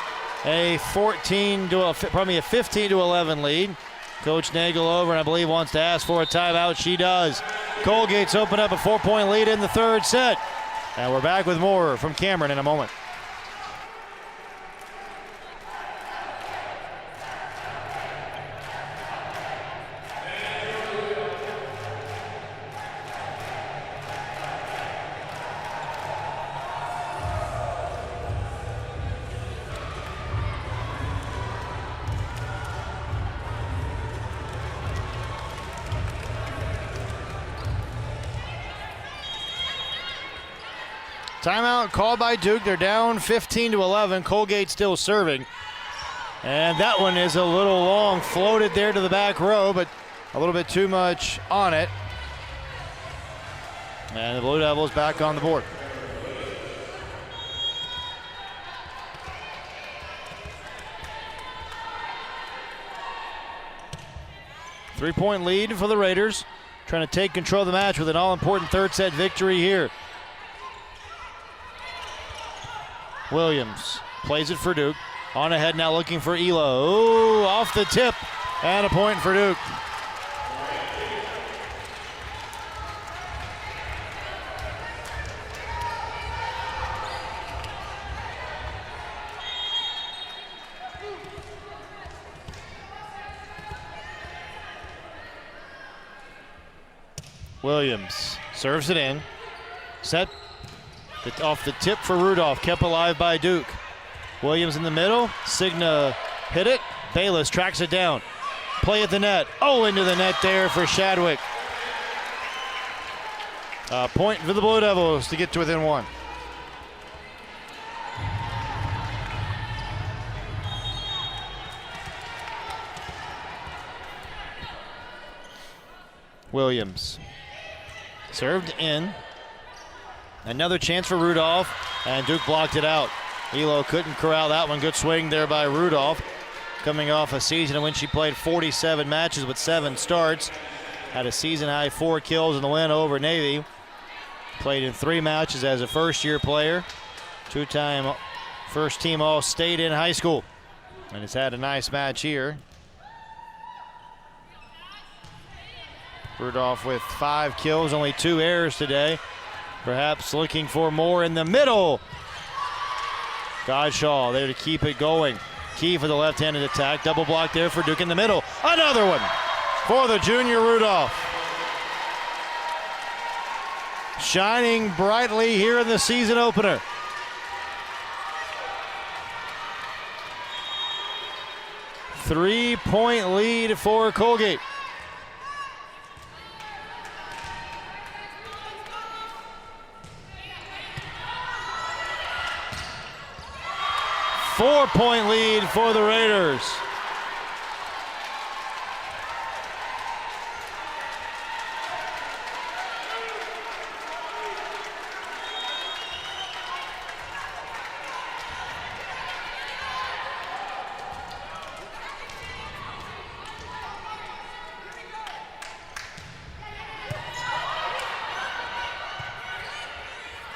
A: a 15-11 lead. Coach Nagel over, and I believe wants to ask for a timeout. She does. Colgate's opened up a 4-point lead in the 3rd set. And we're back with more from Cameron in a moment. Timeout called by Duke. They're down 15-11. Colgate still serving. And that one is a little long, floated there to the back row, but a little bit too much on it. And the Blue Devils back on the board. Three-point lead for the Raiders, trying to take control of the match with an all-important third set victory here. Williams plays it for Duke. On ahead now, looking for Elo. Ooh, off the tip, and a point for Duke. Williams serves it in. Set off the tip for Rudolph. Kept alive by Duke. Williams in the middle. Signa hit it. Bayless tracks it down. Play at the net. Oh, into the net there for Shadwick. Point for the Blue Devils to get to within one. Williams. Served in. Another chance for Rudolph, and Duke blocked it out. Elo couldn't corral that one. Good swing there by Rudolph. Coming off a season in which she played 47 matches with 7 starts. Had a season-high 4 kills in the win over Navy. Played in 3 matches as a first-year player. 2-time first-team All-State in high school. And has had a nice match here. Rudolph with 5 kills, only 2 errors today. Perhaps looking for more in the middle. Godshaw there to keep it going. Key for the left-handed attack. Double block there for Duke in the middle. Another one for the junior Rudolph. Shining brightly here in the season opener. Three-point lead for Colgate. Four-point lead for the Raiders.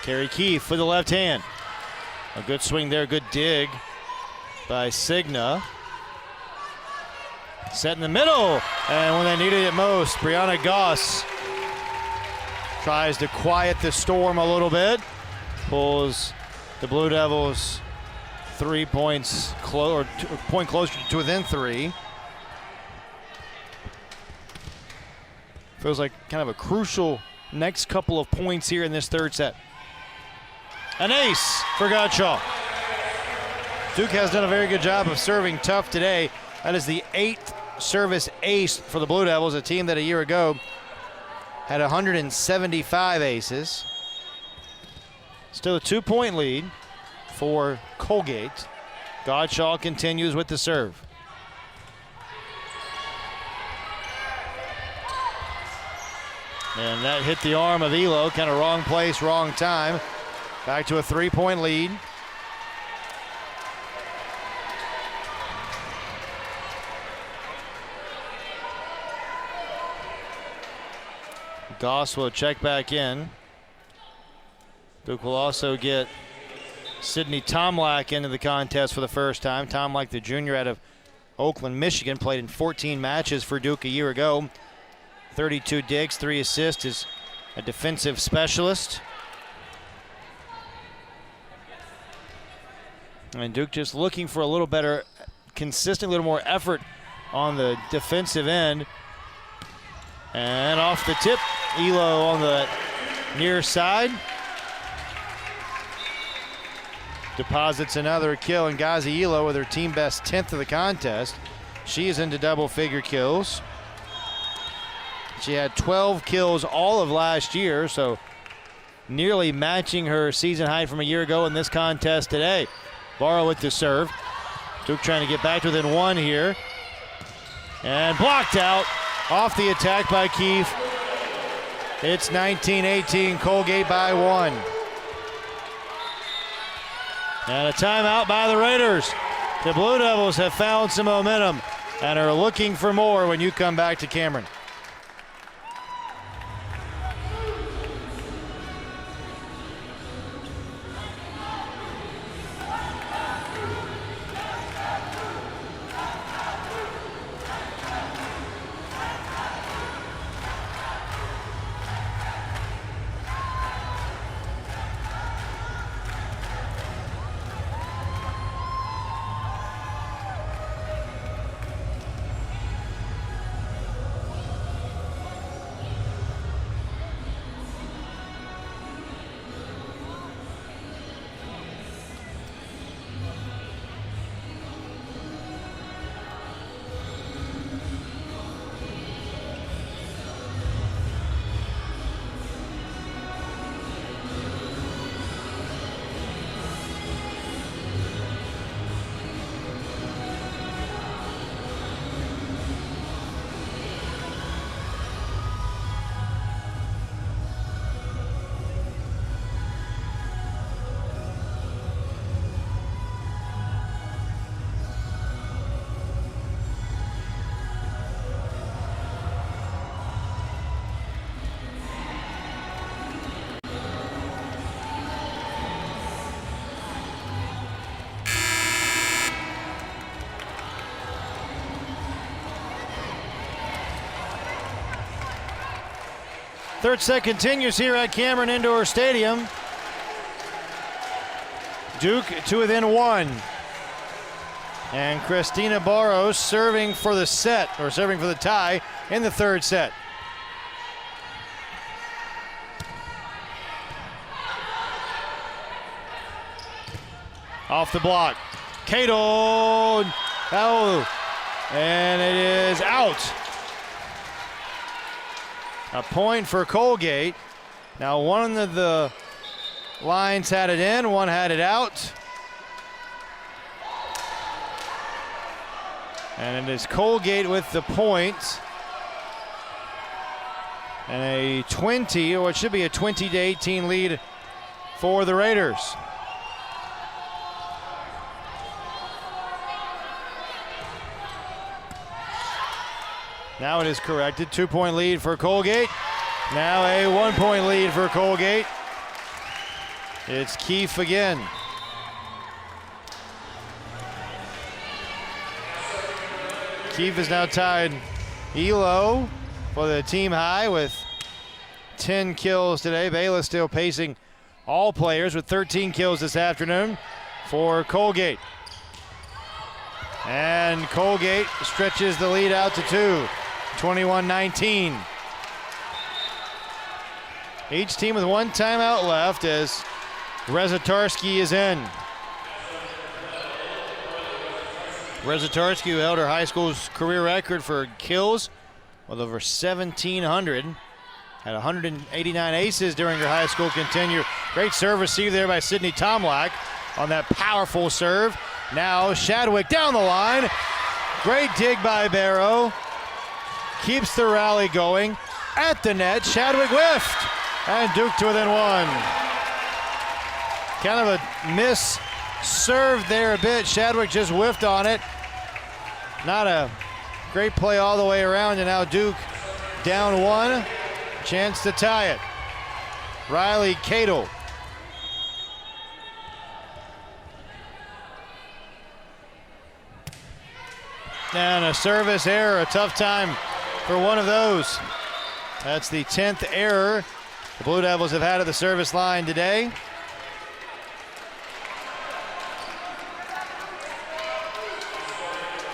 A: Kerry Keefe for the left hand. A good swing there, good dig by Signa. Set in the middle, and when they needed it most, Brianna Goss tries to quiet the storm a little bit. Pulls the Blue Devils 3 points point closer to within 3. Feels like kind of a crucial next couple of points here in this third set. An ace for Godshaw. Duke has done a very good job of serving tough today. That is the 8th service ace for the Blue Devils, a team that a year ago had 175 aces. Still a 2-point lead for Colgate. Godshaw continues with the serve. And that hit the arm of Elo, kind of wrong place, wrong time. Back to a 3-point lead. Goss will check back in. Duke will also get Sydney Tomlak into the contest for the first time. Tomlak, the junior out of Oakland, Michigan, played in 14 matches for Duke a year ago. 32 digs, 3 assists, is a defensive specialist. And Duke just looking for a little better, consistent, a little more effort on the defensive end. And off the tip, Elo on the near side. Deposits another kill, and Gazi Elo with her team best 10th of the contest. She is into double-figure kills. She had 12 kills all of last year, so nearly matching her season high from a year ago in this contest today. Barrow with the serve. Duke trying to get back to within one here. And blocked out off the attack by Keefe. It's 19-18, Colgate by 1. And a timeout by the Raiders. The Blue Devils have found some momentum and are looking for more when you come back to Cameron. Third set continues here at Cameron Indoor Stadium. Duke to within 1. And Christina Barrows serving for the set, or serving for the tie in the third set. Off the block. Cato. Oh, and it is out. A point for Colgate. Now one of the lines had it in, one had it out. And it is Colgate with the point. And a 20, or it should be a 20-18 lead for the Raiders. Now it is corrected. 2-point lead for Colgate. Now a 1-point lead for Colgate. It's Keefe again. Keefe is now tied Elo for the team high with 10 kills today. Bayless still pacing all players with 13 kills this afternoon for Colgate. And Colgate stretches the lead out to 2. 21-19. Each team with one timeout left as Rezatarski is in. Rezatarski, who held her high school's career record for kills with over 1,700, had 189 aces during her high school tenure. Great serve received there by Sydney Tomlak on that powerful serve. Now Shadwick down the line. Great dig by Barrow. Keeps the rally going. At the net, Shadwick whiffed. And Duke to within 1. Kind of a miss serve there a bit. Shadwick just whiffed on it. Not a great play all the way around, and now Duke down 1. Chance to tie it. Riley Cato. And a service error, a tough time for one of those. That's the 10th error the Blue Devils have had at the service line today.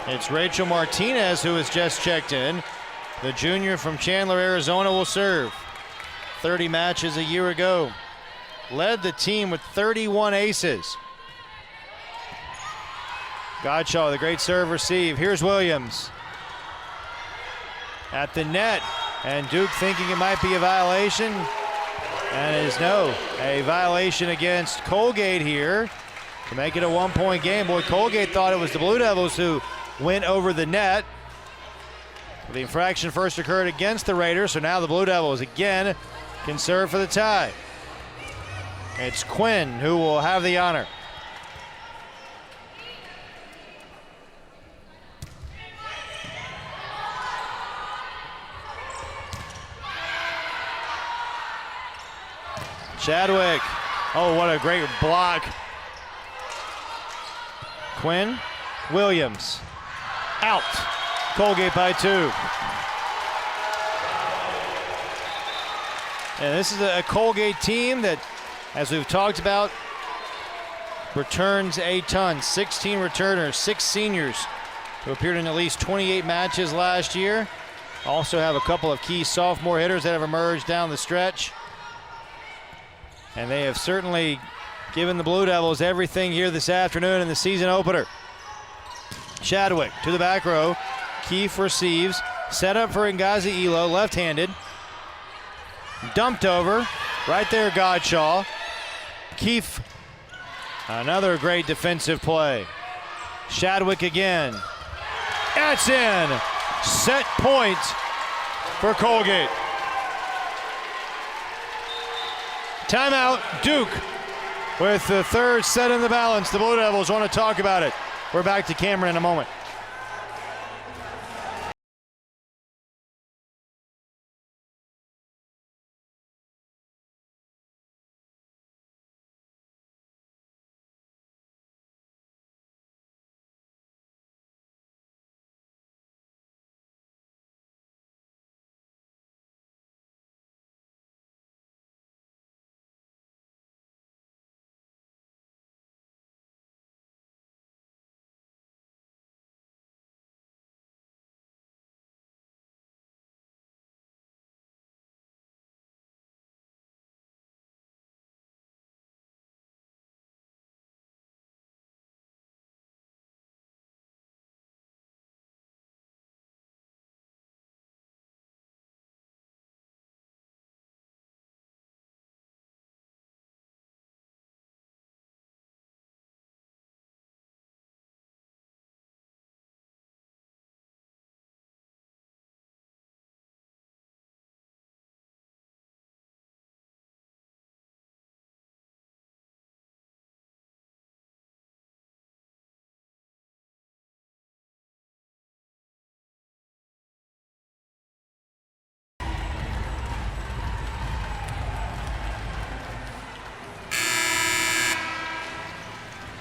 A: It's Rachel Martinez who has just checked in. The junior from Chandler, Arizona will serve. 30 matches a year ago. Led the team with 31 aces. Godshaw with a great serve receive. Here's Williams. At the net, and Duke thinking it might be a violation. And it is a violation against Colgate here to make it a 1-point game. Boy, Colgate thought it was the Blue Devils who went over the net. The infraction first occurred against the Raiders, so now the Blue Devils again can serve for the tie. It's Quinn who will have the honor. Chadwick. Oh, what a great block. Quinn. Williams. Out. Colgate by 2. And this is a Colgate team that, as we've talked about, returns a ton. 16 returners, 6 seniors who appeared in at least 28 matches last year. Also have a couple of key sophomore hitters that have emerged down the stretch. And they have certainly given the Blue Devils everything here this afternoon in the season opener. Chadwick to the back row. Keefe receives. Set up for Ngazi Elo, left-handed. Dumped over. Right there, Godshaw. Keefe, another great defensive play. Chadwick again. That's in. Set point for Colgate. Timeout, Duke with the third set in the balance. The Blue Devils want to talk about it. We're back to Cameron in a moment.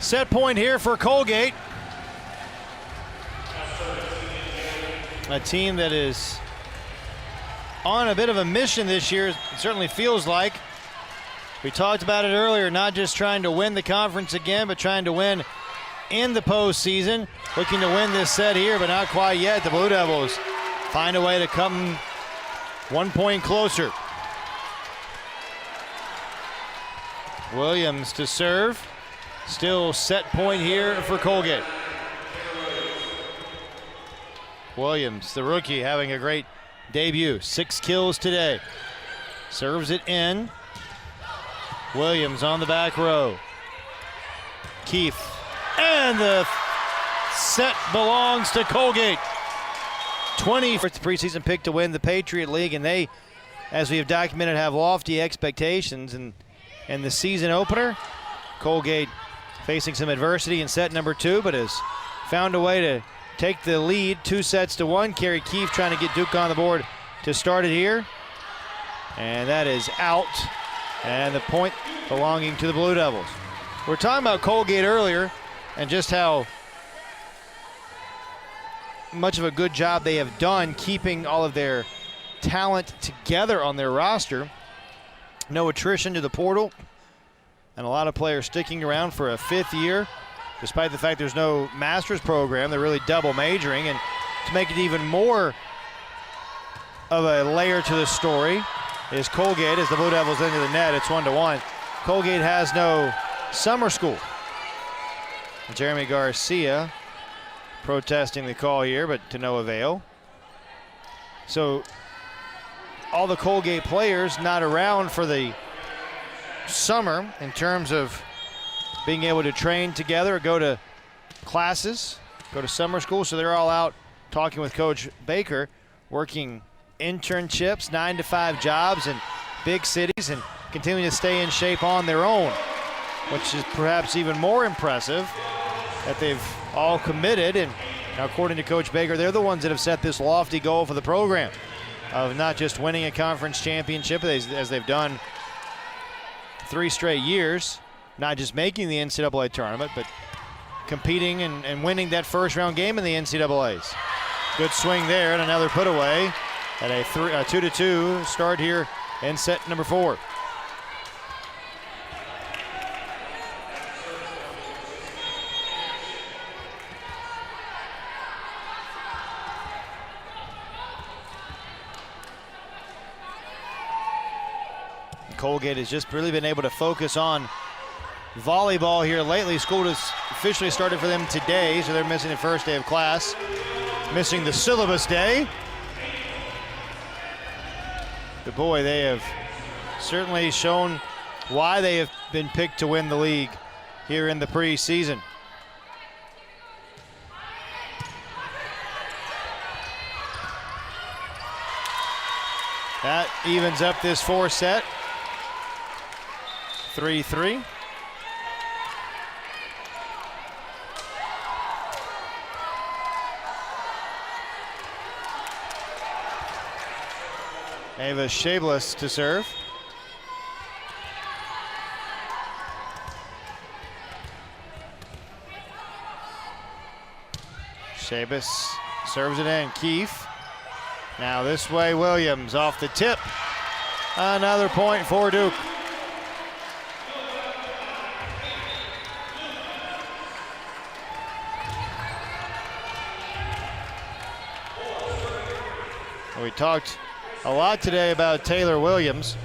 A: Set point here for Colgate. A team that is on a bit of a mission this year, it certainly feels like. We talked about it earlier, not just trying to win the conference again, but trying to win in the postseason. Looking to win this set here, but not quite yet. The Blue Devils find a way to come 1 point closer. Williams to serve. Still set point here for Colgate. Williams, the rookie, having a great debut. 6 kills today. Serves it in. Williams on the back row. Keefe. And the set belongs to Colgate. 20th preseason pick to win the Patriot League, and they, as we have documented, have lofty expectations. And in the season opener, Colgate facing some adversity in set number 2, but has found a way to take the lead 2-1. Kerry Keefe trying to get Duke on the board to start it here. And that is out. And the point belonging to the Blue Devils. We're talking about Colgate earlier and just how much of a good job they have done keeping all of their talent together on their roster. No attrition to the portal. And a lot of players sticking around for a 5th year, despite the fact there's no master's program. They're really double majoring. And to make it even more of a layer to the story is Colgate. As the Blue Devils into the net, it's 1-1. Colgate has no summer school. Jeremy Garcia protesting the call here, but to no avail. So all the Colgate players not around for the summer in terms of being able to train together, go to classes, go to summer school. So they're all out talking with Coach Baker, working internships, 9-to-5 jobs in big cities, and continuing to stay in shape on their own, which is perhaps even more impressive that they've all committed. And according to Coach Baker, they're the ones that have set this lofty goal for the program of not just winning a conference championship as they've done 3 straight years, not just making the NCAA tournament, but competing and winning that first round game in the NCAAs. Good swing there and another put away at a 2-2 start here in set number 4. Colgate has just really been able to focus on volleyball here lately. School has officially started for them today, so they're missing the first day of class, missing the syllabus day. But boy, they have certainly shown why they have been picked to win the league here in the preseason. That evens up this 4 set. 3-3. Ava Shabless to serve. Shabless serves it in. Keefe. Now this way, Williams off the tip. Another point for Duke. We talked a lot today about Taylor Williams.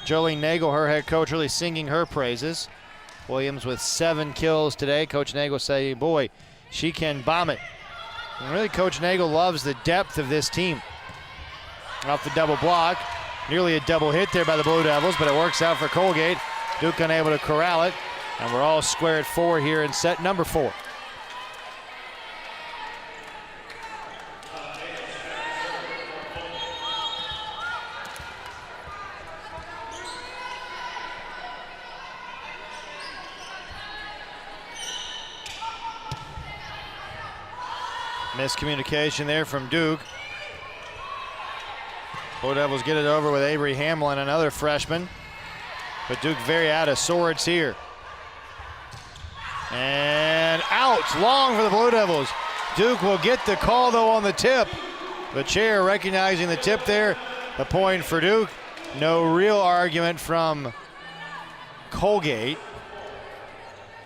A: Jolene Nagel, her head coach, really singing her praises. Williams with 7 kills today. Coach Nagel saying, boy, she can bomb it. And really, Coach Nagel loves the depth of this team. Off the double block. Nearly a double hit there by the Blue Devils, but it works out for Colgate. Duke unable to corral it. And we're all square at 4 here in set number 4. Miscommunication there from Duke. Blue Devils get it over with Avery Hamlin, another freshman. But Duke very out of sorts here. And out, long for the Blue Devils. Duke will get the call though on the tip. The chair recognizing the tip there. The point for Duke. No real argument from Colgate.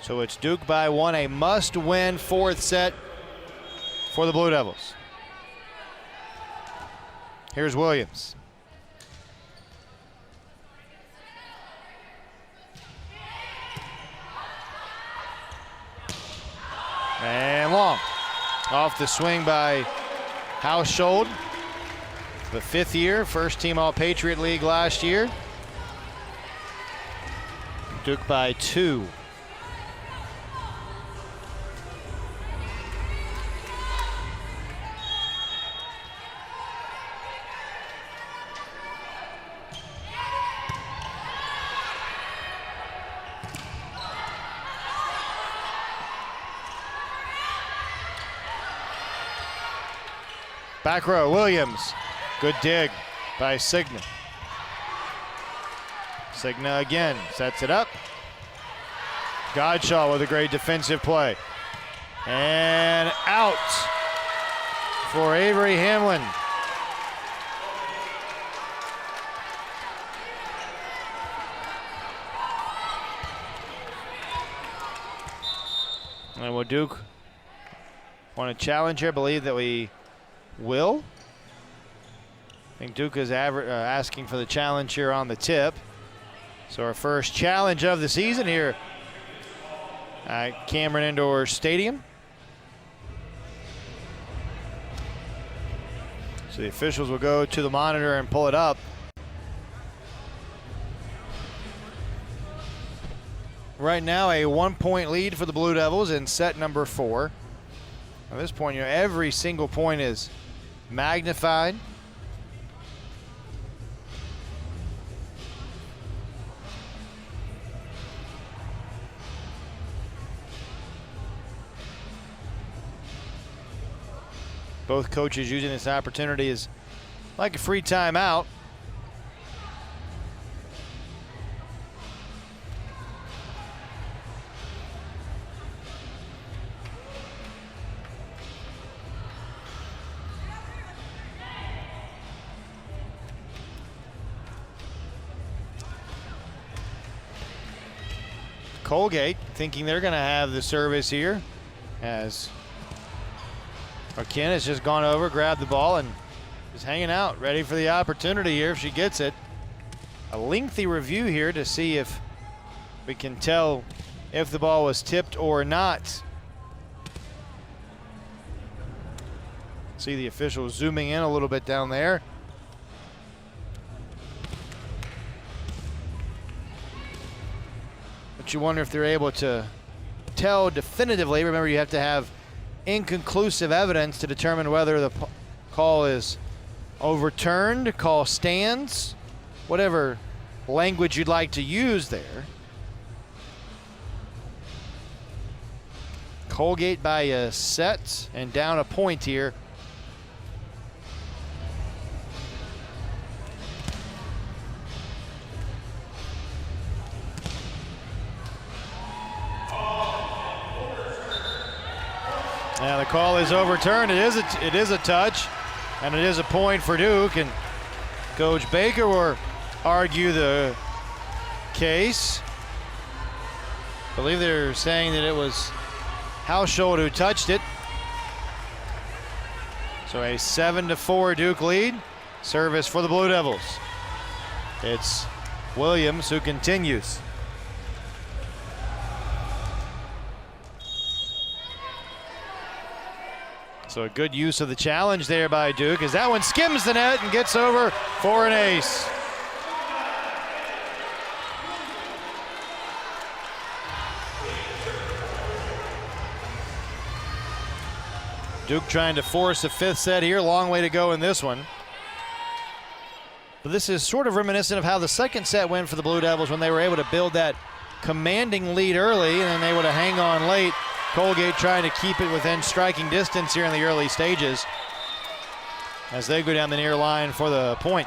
A: So it's Duke by 1, a must-win 4th set for the Blue Devils. Here's Williams. And long. Off the swing by Hauschold. The 5th year, first team All-Patriot League last year. Duke by 2. Back row, Williams. Good dig by Signa. Signa again sets it up. Godshaw with a great defensive play. And out for Avery Hamlin. And will Duke want to challenge here? Believe that we will. I think Duke is asking for the challenge here on the tip. So our first challenge of the season here at Cameron Indoor Stadium. So the officials will go to the monitor and pull it up. Right now, a 1-point lead for the Blue Devils in set number 4. At this point, every single point is magnified. Both coaches using this opportunity as like a free timeout. Colgate thinking they're going to have the service here, as Ken has just gone over, grabbed the ball, and is hanging out, ready for the opportunity here if she gets it. A lengthy review here to see if we can tell if the ball was tipped or not. See the official zooming in a little bit down there. But you wonder if they're able to tell definitively. Remember, you have to have inconclusive evidence to determine whether the call is overturned, call stands, whatever language you'd like to use there. Colgate by a set and down a point here. Now the call is overturned. It is a touch, and it is a point for Duke. And Coach Baker will argue the case. I believe they're saying that it was Hauschold who touched it. So a 7-4 Duke lead. Service for the Blue Devils. It's Williams who continues. So a good use of the challenge there by Duke, as that one skims the net and gets over for an ace. Duke trying to force a 5th set here. Long way to go in this one. But this is sort of reminiscent of how the 2nd set went for the Blue Devils when they were able to build that commanding lead early and then they would hang on late. Colgate trying to keep it within striking distance here in the early stages as they go down the near line for the point.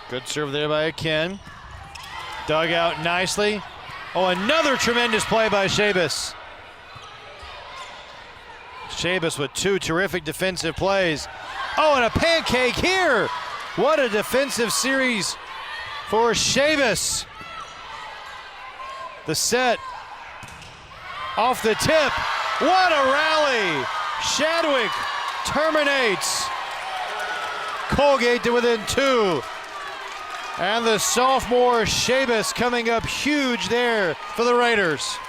A: Good serve there by Ken. Dug out nicely. Oh, another tremendous play by Shabas. Shabas with 2 terrific defensive plays. Oh, and a pancake here. What a defensive series for Shabas. The set off the tip. What a rally. Shadwick terminates. Colgate to within 2. And the sophomore Shabas coming up huge there for the Raiders.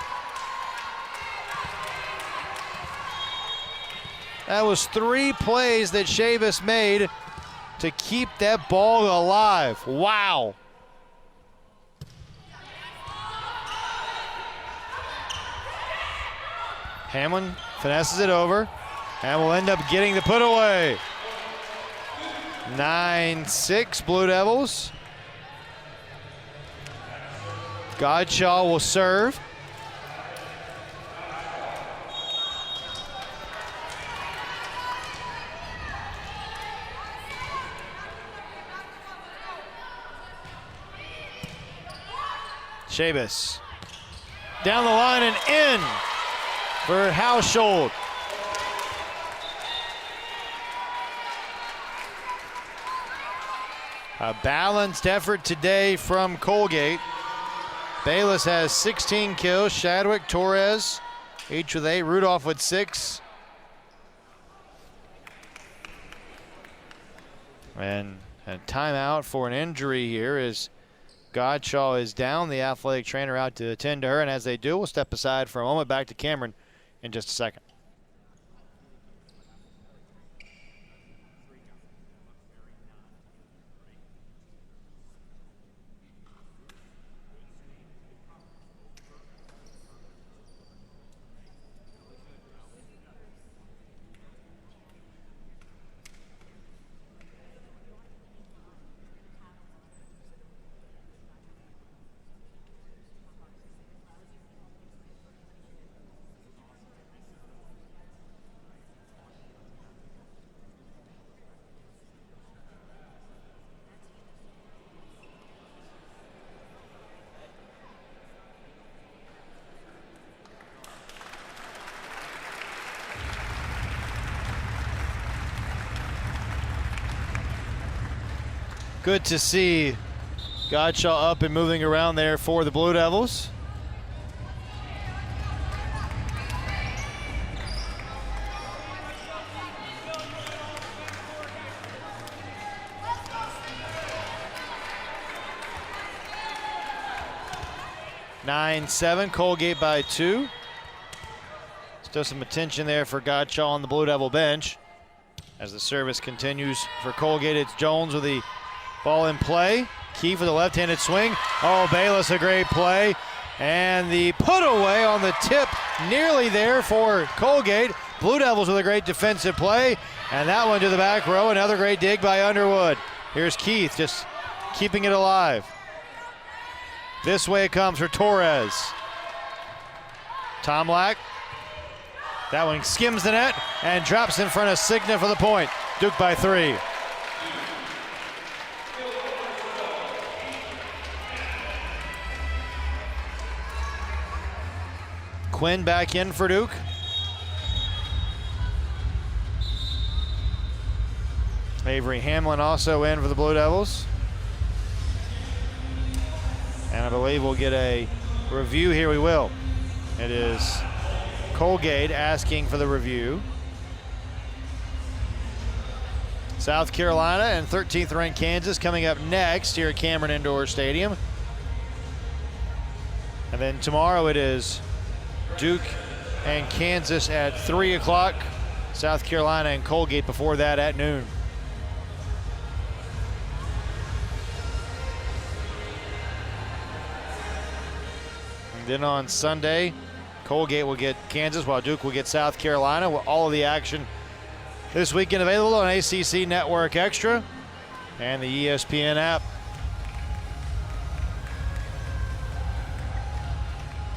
A: That was 3 plays that Shabas made to keep that ball alive. Wow. Hamlin finesses it over and will end up getting the put away. 9-6 Blue Devils. Godshaw will serve. Shabas down the line and in for Hauschold. A balanced effort today from Colgate. Bayless has 16 kills. Shadwick, Torres, each with 8. Rudolph with 6. And a timeout for an injury here as Godshaw is down, the athletic trainer out to attend to her, and as they do, we'll step aside for a moment. Back to Cameron in just a second. Good to see Godshaw up and moving around there for the Blue Devils. (9-7), Colgate by 2. Still some attention there for Godshaw on the Blue Devil bench. As the service continues for Colgate, it's Jones with the ball in play. Key for the left-handed swing. Oh, Bayless, a great play. And the put away on the tip, nearly there for Colgate. Blue Devils with a great defensive play. And that one to the back row, another great dig by Underwood. Here's Keith just keeping it alive. This way it comes for Torres. Tomlak. That one skims the net and drops in front of Signa for the point. Duke by 3. Quinn back in for Duke. Avery Hamlin also in for the Blue Devils. And I believe we'll get a review here. We will. It is Colgate asking for the review. South Carolina and 13th ranked Kansas coming up next here at Cameron Indoor Stadium. And then tomorrow it is Duke and Kansas at 3 o'clock. South Carolina and Colgate before that at noon. And then on Sunday, Colgate will get Kansas while Duke will get South Carolina. All of the action this weekend available on ACC Network Extra and the ESPN app.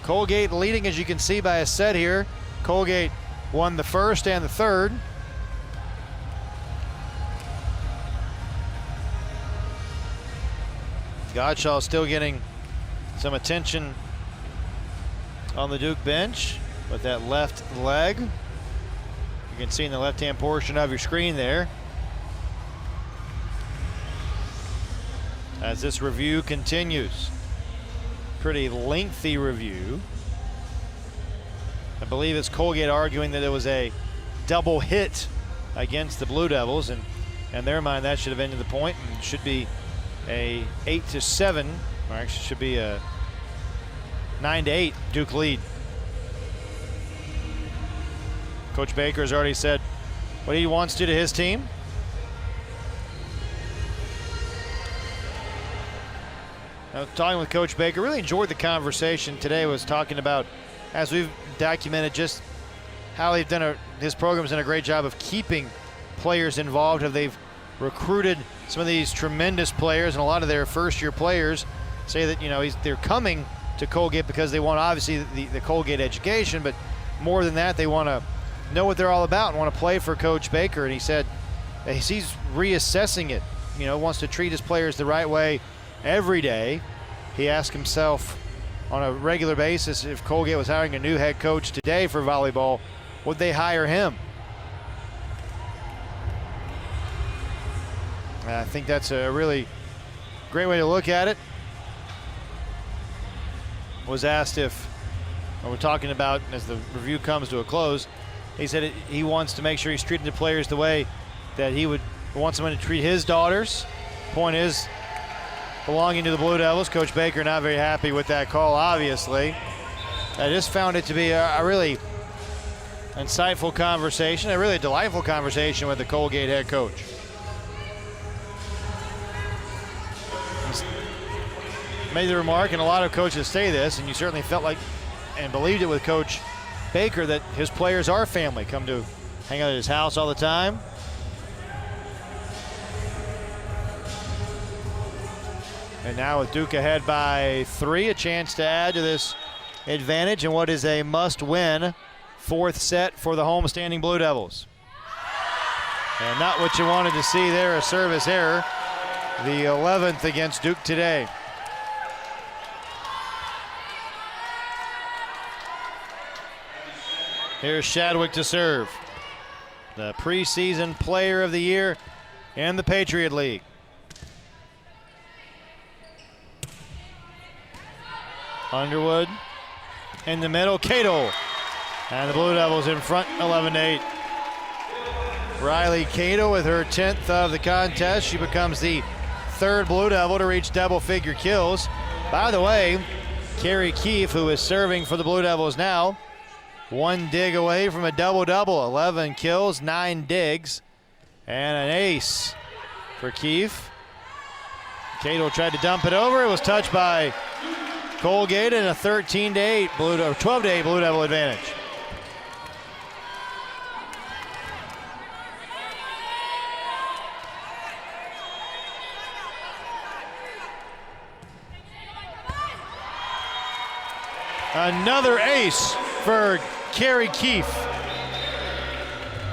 A: Colgate leading, as you can see, by a set here. Colgate won the first and the third. Godshaw still getting some attention on the Duke bench with that left leg. You can see in the left-hand portion of your screen there. As this review continues. Pretty lengthy review. I believe it's Colgate arguing that it was a double hit against the Blue Devils, and in their mind that should have ended the point and should be a 8-7, or actually should be a 9-8 Duke lead. Coach Baker has already said what he wants to his team. Now, talking with Coach Baker, really enjoyed the conversation today. Was talking about, as we've documented, just how they've done his program's done a great job of keeping players involved. Have they've recruited some of these tremendous players, and a lot of their first-year players say that they're coming to Colgate because they want obviously the Colgate education, but more than that, they want to know what they're all about and want to play for Coach Baker. And he said he's reassessing it. Wants to treat his players the right way every day. He asked himself on a regular basis, if Colgate was hiring a new head coach today for volleyball, would they hire him? And I think that's a really great way to look at it. Was asked if, we're talking about as the review comes to a close, he said he wants to make sure he's treating the players the way that he would want someone to treat his daughters. Point is, belonging to the Blue Devils. Coach Baker not very happy with that call, obviously. I just found it to be a really insightful conversation, a really delightful conversation with the Colgate head coach. He's made the remark, and a lot of coaches say this, and you certainly felt like and believed it with Coach Baker, that his players are family, come to hang out at his house all the time. And now with Duke ahead by 3, a chance to add to this advantage in what is a must-win 4th set for the homestanding Blue Devils. And not what you wanted to see there, a service error. The 11th against Duke today. Here's Shadwick to serve. The preseason player of the year in the Patriot League. Underwood in the middle, Cato. And the Blue Devils in front, 11-8. Riley Cato with her 10th of the contest. She becomes the 3rd Blue Devil to reach double-figure kills. By the way, Carrie Keefe, who is serving for the Blue Devils now, 1 dig away from a double-double. 11 kills, 9 digs, and an ace for Keefe. Cato tried to dump it over. It was touched by Colgate, and a 13-8 12-8 Blue Devil advantage. Another ace for Carrie Keefe.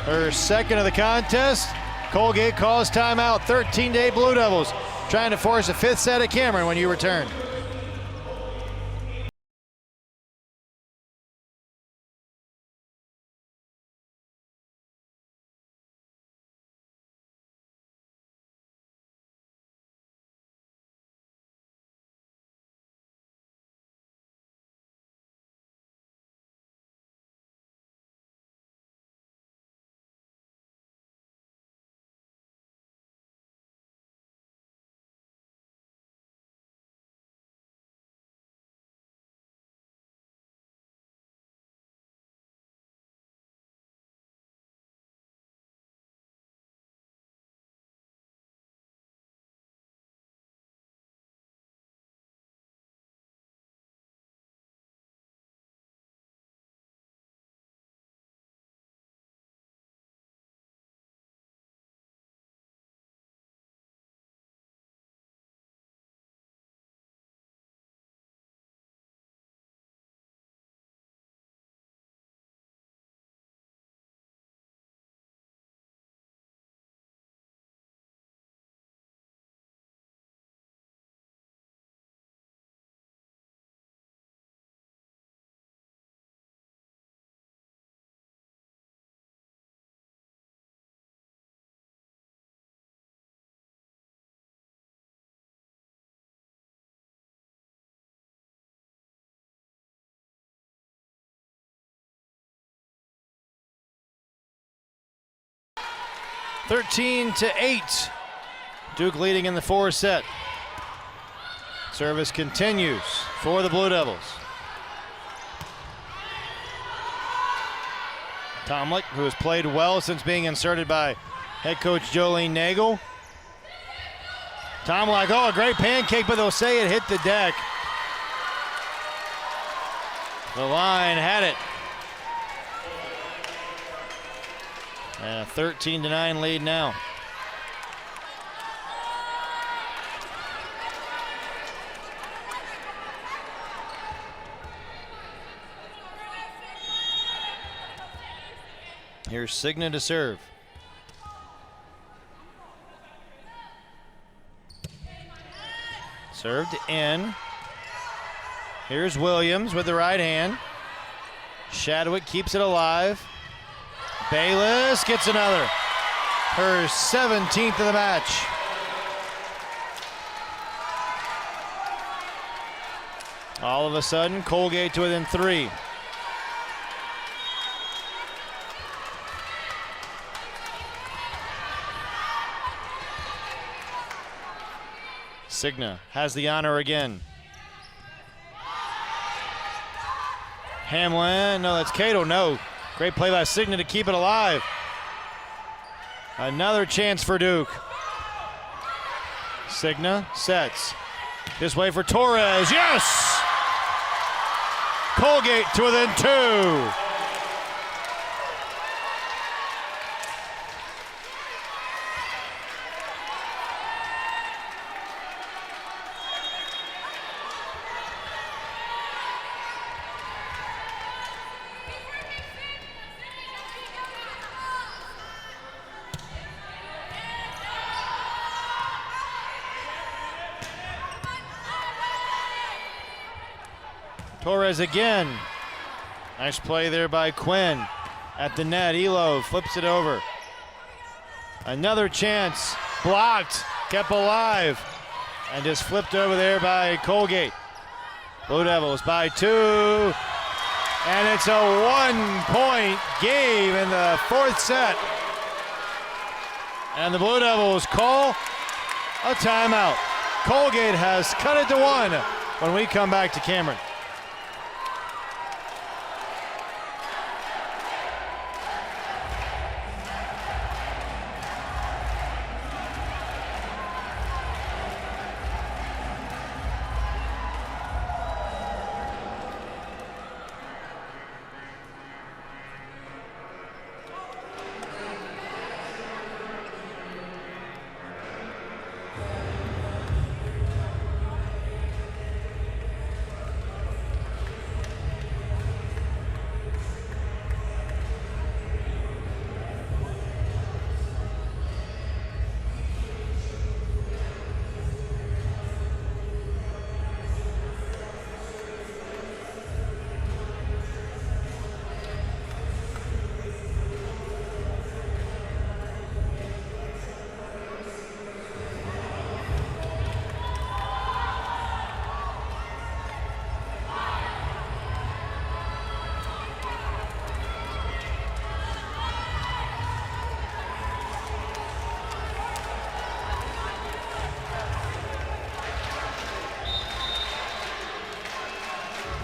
A: Her 2nd of the contest. Colgate calls timeout. 13-8 Blue Devils trying to force a 5th set at Cameron when you return. (13-8). Duke leading in the 4th set. Service continues for the Blue Devils. Tomlick, who has played well since being inserted by head coach Jolene Nagel. Tomlick, oh, a great pancake, but they'll say it hit the deck. The line had it. And a 13-9 lead now. Here's Signa to serve. Served in. Here's Williams with the right hand. Shadwick keeps it alive. Bayless gets another. Her 17th of the match. All of a sudden, Colgate to within 3. Signa has the honor again. Hamlin, no, that's Cato, no. Great play by Signa to keep it alive. Another chance for Duke. Signa sets. This way for Torres, yes! Colgate to within 2. Torres again. Nice play there by Quinn. At the net, Elo flips it over. Another chance, blocked, kept alive, and just flipped over there by Colgate. Blue Devils by 2, and it's a 1-point game in the 4th set. And the Blue Devils call a timeout. Colgate has cut it to 1 when we come back to Cameron.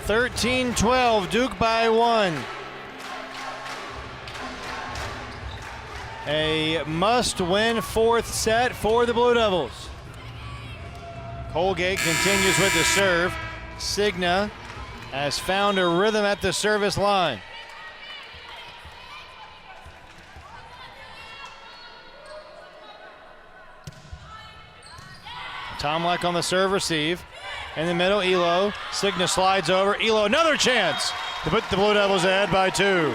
A: (13-12), Duke by 1. A must-win 4th set for the Blue Devils. Colgate continues with the serve. Signa has found a rhythm at the service line. Tomlek on the serve receive. In the middle, Elo. Signa slides over. Elo, another chance to put the Blue Devils ahead by 2.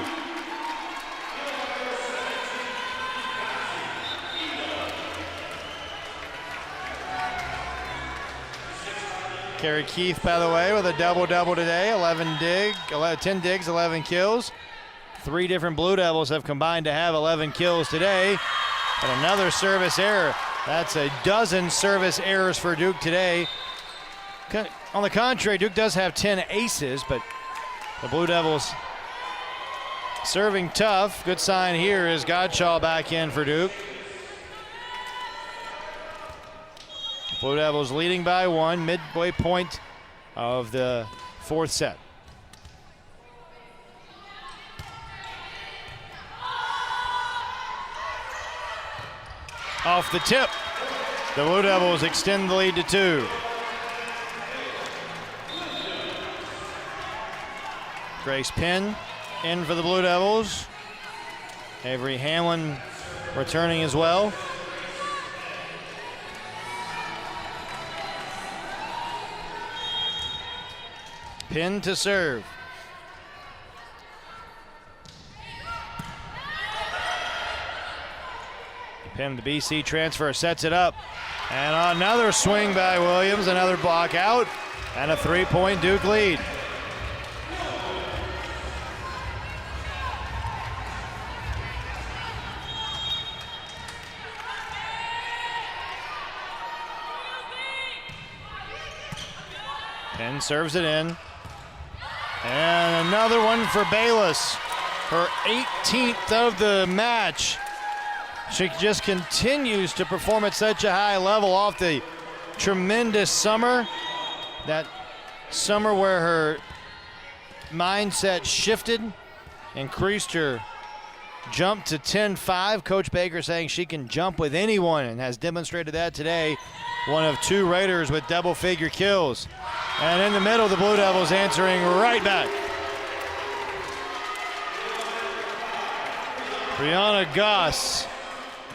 A: Kerry Keith, by the way, with a double-double today. 10 digs, 11 kills. 3 different Blue Devils have combined to have 11 kills today. And another service error. That's a dozen service errors for Duke today. On the contrary, Duke does have 10 aces, but the Blue Devils serving tough. Good sign here is Godshaw back in for Duke. Blue Devils leading by 1, midway point of the 4th set. Off the tip, the Blue Devils extend the lead to 2. Grace Penn in for the Blue Devils. Avery Hamlin returning as well. Penn to serve. Penn, the BC transfer, sets it up. And another swing by Williams, another block out, and a 3-point Duke lead. Penn serves it in. And another one for Bayless. Her 18th of the match. She just continues to perform at such a high level off the tremendous summer. That summer where her mindset shifted, increased her jump to 10-5. Coach Baker saying she can jump with anyone and has demonstrated that today. One of 2 Raiders with double-figure kills. And in the middle, the Blue Devils answering right back. Brianna Goss,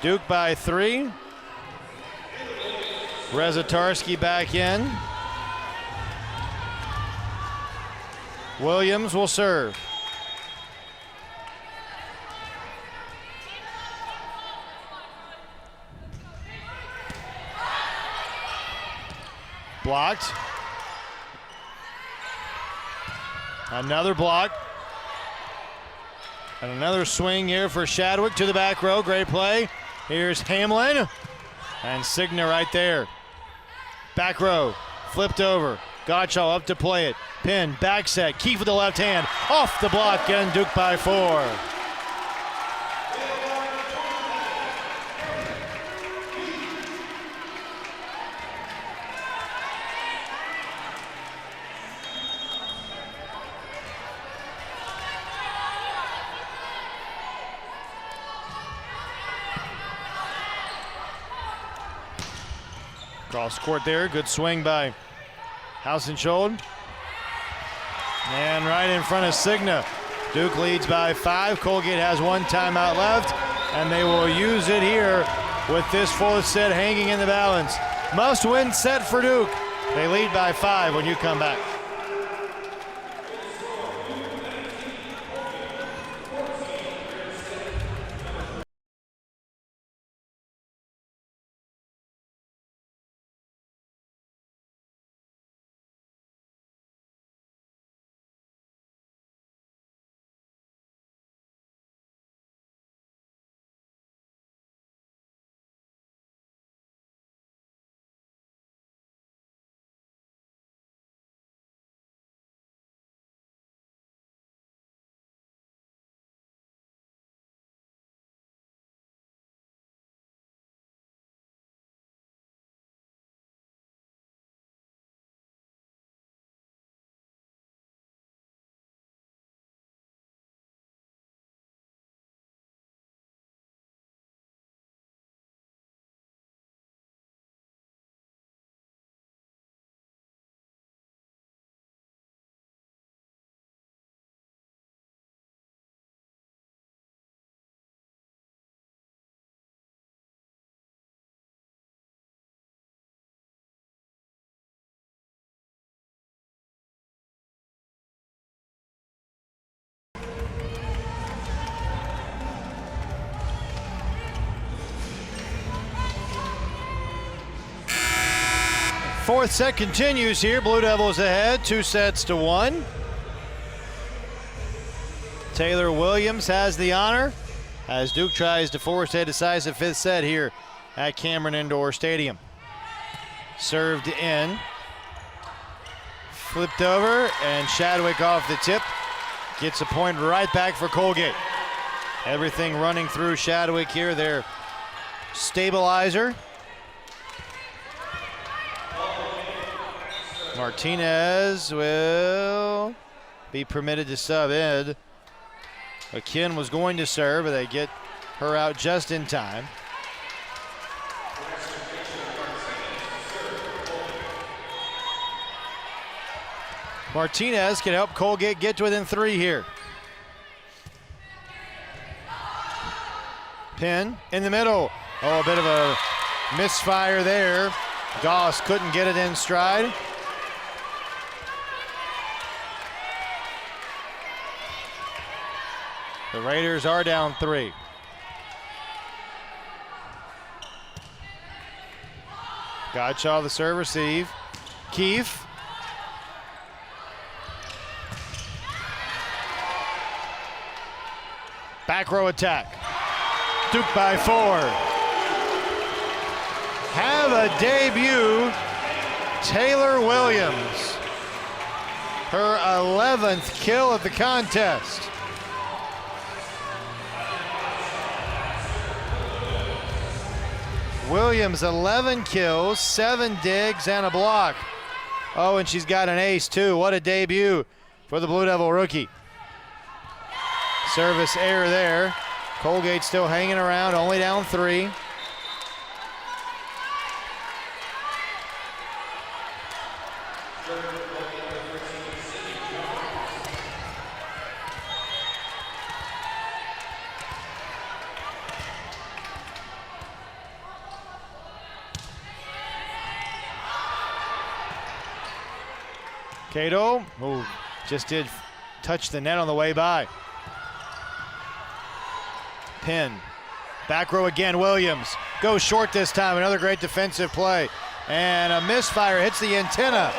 A: Duke by 3. Rezatarski back in. Williams will serve. Blocked. Another block. And another swing here for Shadwick to the back row. Great play. Here's Hamlin. And Signa right there. Back row. Flipped over. Gottschall up to play it. Pin, back set. Keefe with the left hand. Off the block and Duke by 4. Cross court there, good swing by Hausenschild. And right in front of Signa. Duke leads by 5. Colgate has 1 timeout left, and they will use it here with this 4th set hanging in the balance. Must-win set for Duke. They lead by 5 when you come back. Fourth set continues here. Blue Devils ahead, 2-1. Taylor Williams has the honor as Duke tries to force a decisive 5th set here at Cameron Indoor Stadium. Served in. Flipped over, and Shadwick off the tip. Gets a point right back for Colgate. Everything running through Shadwick here, their stabilizer. Martinez will be permitted to sub in. Akin was going to serve, but they get her out just in time. Martinez can help Colgate get to within 3 here. Pin in the middle. Oh, a bit of a misfire there. Goss couldn't get it in stride. The Raiders are down 3. Gottschall the serve receive. Keefe. Back row attack. Duke by 4. Have a debut, Taylor Williams. Her 11th kill of the contest. Williams, 11 kills, 7 digs, and a block. Oh, and she's got an ace, too. What a debut for the Blue Devil rookie. Service error there. Colgate still hanging around, only down 3. Cato, who just did touch the net on the way by. Pin. Back row again, Williams. Goes short this time, another great defensive play. And a misfire hits the antenna.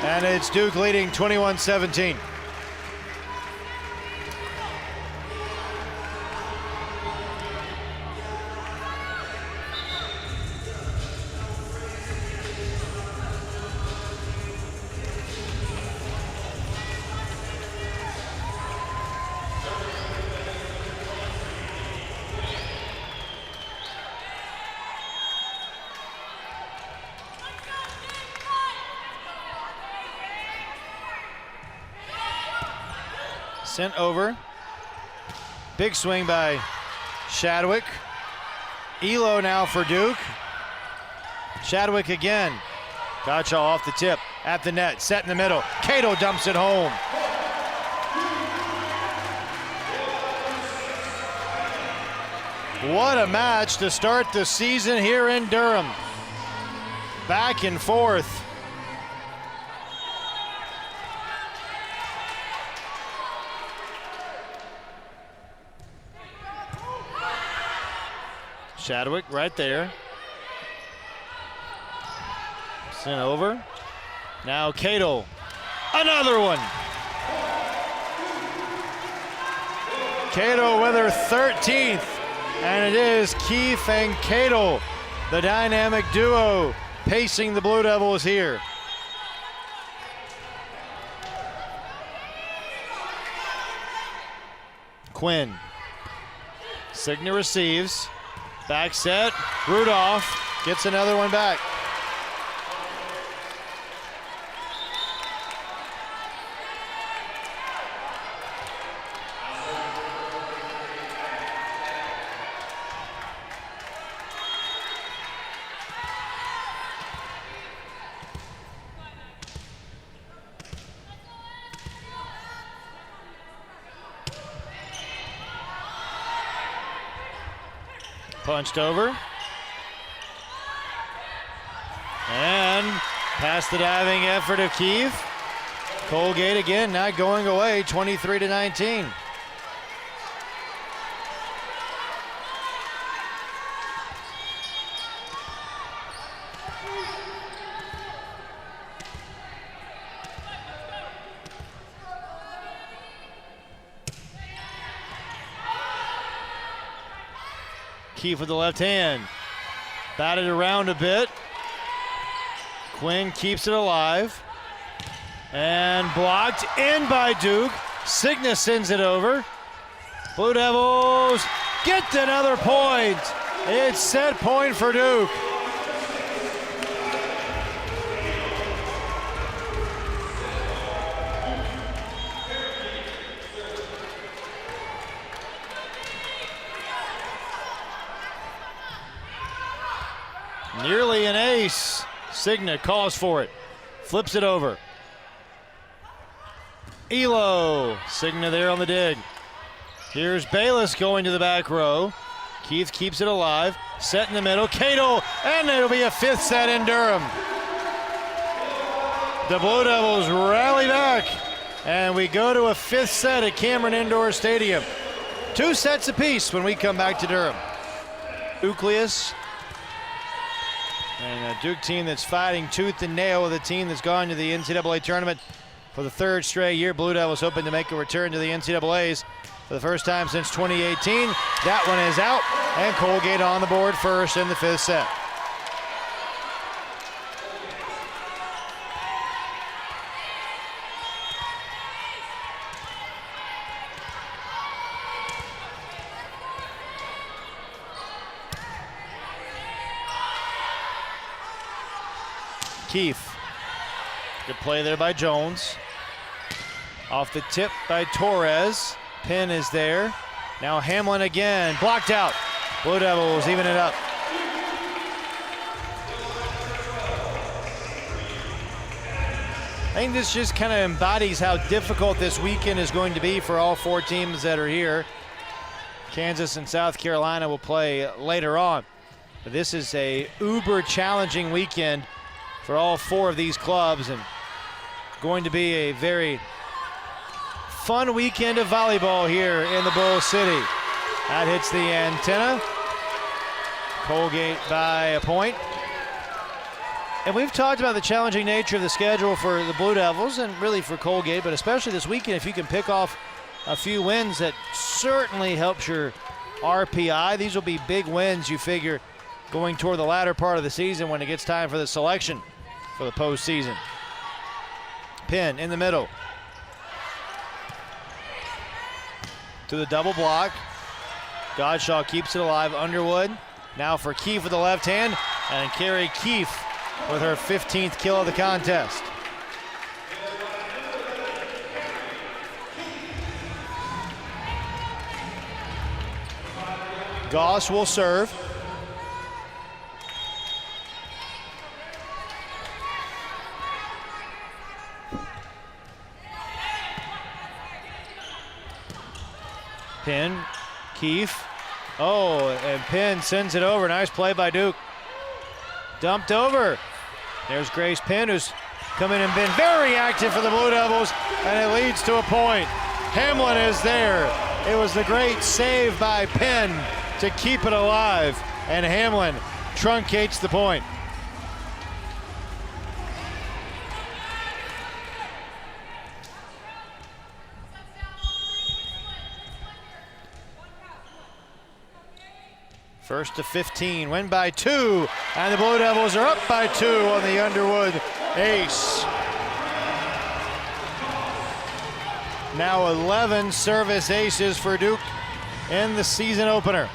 A: And it's Duke leading 21-17. Sent over. Big swing by Shadwick. Elo now for Duke. Shadwick again. Gottschall off the tip. At the net. Set in the middle. Cato dumps it home. What a match to start the season here in Durham. Back and forth. Shadwick right there. Sent over. Now Cato. Another one. Cato with her 13th. And it is Keith and Cato, the dynamic duo, pacing the Blue Devils here. Quinn. Signa receives. Back set, Rudolph gets another one back. Punched over. And past the diving effort of Keefe. Colgate again not going away, 23-19. Keefe with the left hand. Batted around a bit. Quinn keeps it alive. And blocked in by Duke. Signa sends it over. Blue Devils get another point. It's set point for Duke. Nearly an ace. Signa calls for it. Flips it over. Elo. Signa there on the dig. Here's Bayless going to the back row. Keith keeps it alive. Set in the middle. Cato. And it'll be a 5th set in Durham. The Blue Devils rally back. And we go to a 5th set at Cameron Indoor Stadium. 2 sets apiece when we come back to Durham. Nucleus. And a Duke team that's fighting tooth and nail with a team that's gone to the NCAA tournament for the 3rd straight year. Blue Devils hoping to make a return to the NCAAs for the first time since 2018. That one is out, and Colgate on the board first in the 5th set. Keefe. Good play there by Jones. Off the tip by Torres. Penn is there. Now Hamlin again, blocked out. Blue Devils even it up. I think this just kind of embodies how difficult this weekend is going to be for all 4 teams that are here. Kansas and South Carolina will play later on. But this is a uber challenging weekend for all 4 of these clubs, and going to be a very fun weekend of volleyball here in the Bull City. That hits the antenna. Colgate by a point. And we've talked about the challenging nature of the schedule for the Blue Devils and really for Colgate, but especially this weekend, if you can pick off a few wins, that certainly helps your RPI. These will be big wins, you figure, going toward the latter part of the season when it gets time for the selection for the postseason. Penn in the middle. To the double block. Godshaw keeps it alive. Underwood now for Keefe with the left hand, and Carrie Keefe with her 15th kill of the contest. Goss will serve. Penn, Keefe. Oh, and Penn sends it over. Nice play by Duke. Dumped over. There's Grace Penn, who's come in and been very active for the Blue Devils, and it leads to a point. Hamlin is there. It was the great save by Penn to keep it alive, and Hamlin truncates the point. First to 15, win by 2, and the Blue Devils are up by 2 on the Underwood ace. Now 11 service aces for Duke in the season opener.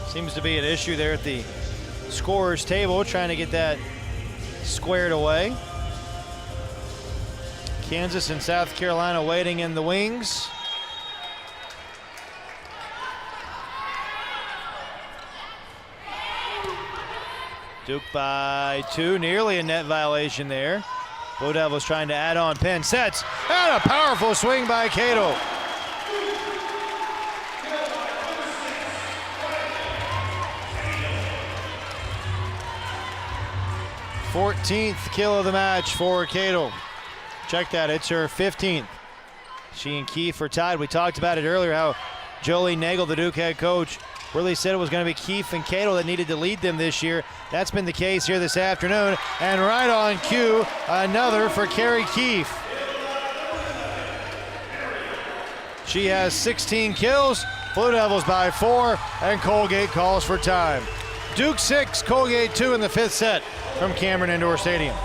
A: Seems to be an issue there at the scorer's table, trying to get that squared away. Kansas and South Carolina waiting in the wings. Duke by 2, nearly a net violation there. Blue Devils trying to add on. Penn sets, and a powerful swing by Cato. 14th kill of the match for Cato. Check that, it's her 15th. She and Keefe are tied. We talked about it earlier, how Jolene Nagel, the Duke head coach, really said it was going to be Keefe and Cato that needed to lead them this year. That's been the case here this afternoon. And right on cue, another for Carrie Keefe. She has 16 kills, Blue Devils by 4, and Colgate calls for time. Duke 6, Colgate 2 in the 5th set from Cameron Indoor Stadium.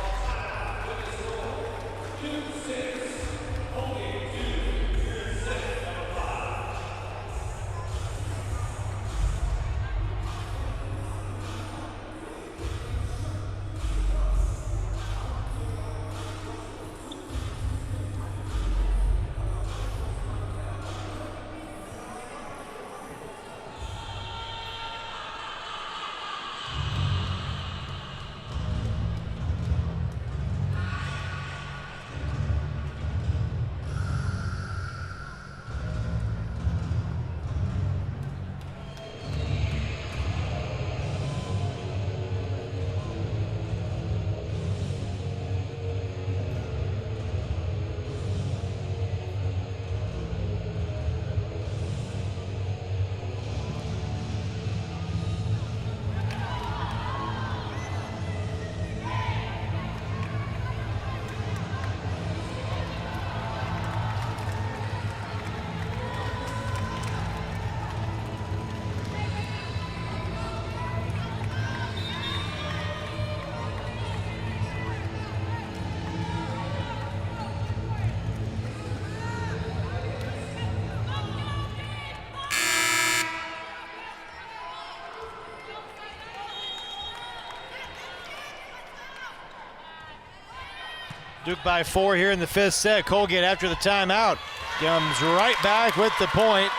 A: Duke by 4 here in the 5th set. Colgate after the timeout comes right back with the point.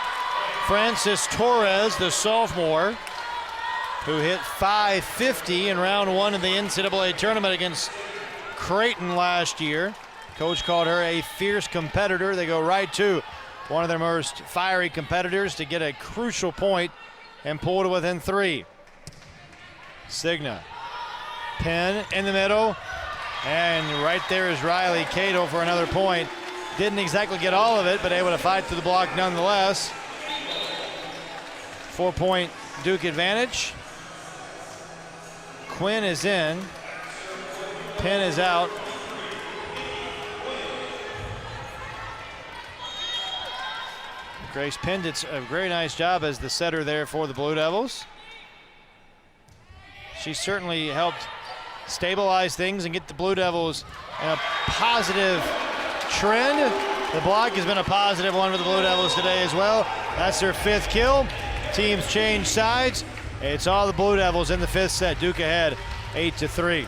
A: Francis Torres, the sophomore, who hit .550 in round 1 of the NCAA tournament against Creighton last year. Coach called her a fierce competitor. They go right to one of their most fiery competitors to get a crucial point and pull to within 3. Signa, Penn in the middle, and right there is Riley Cato for another point. Didn't exactly get all of it, but able to fight through the block nonetheless. 4-point Duke advantage. Quinn is in, Penn is out. Grace Penn did a very nice job as the setter there for the Blue Devils. She certainly helped stabilize things and get the Blue Devils in a positive trend. The block has been a positive one for the Blue Devils today as well. That's their 5th kill. Teams change sides. It's all the Blue Devils in the 5th set. Duke ahead 8-3.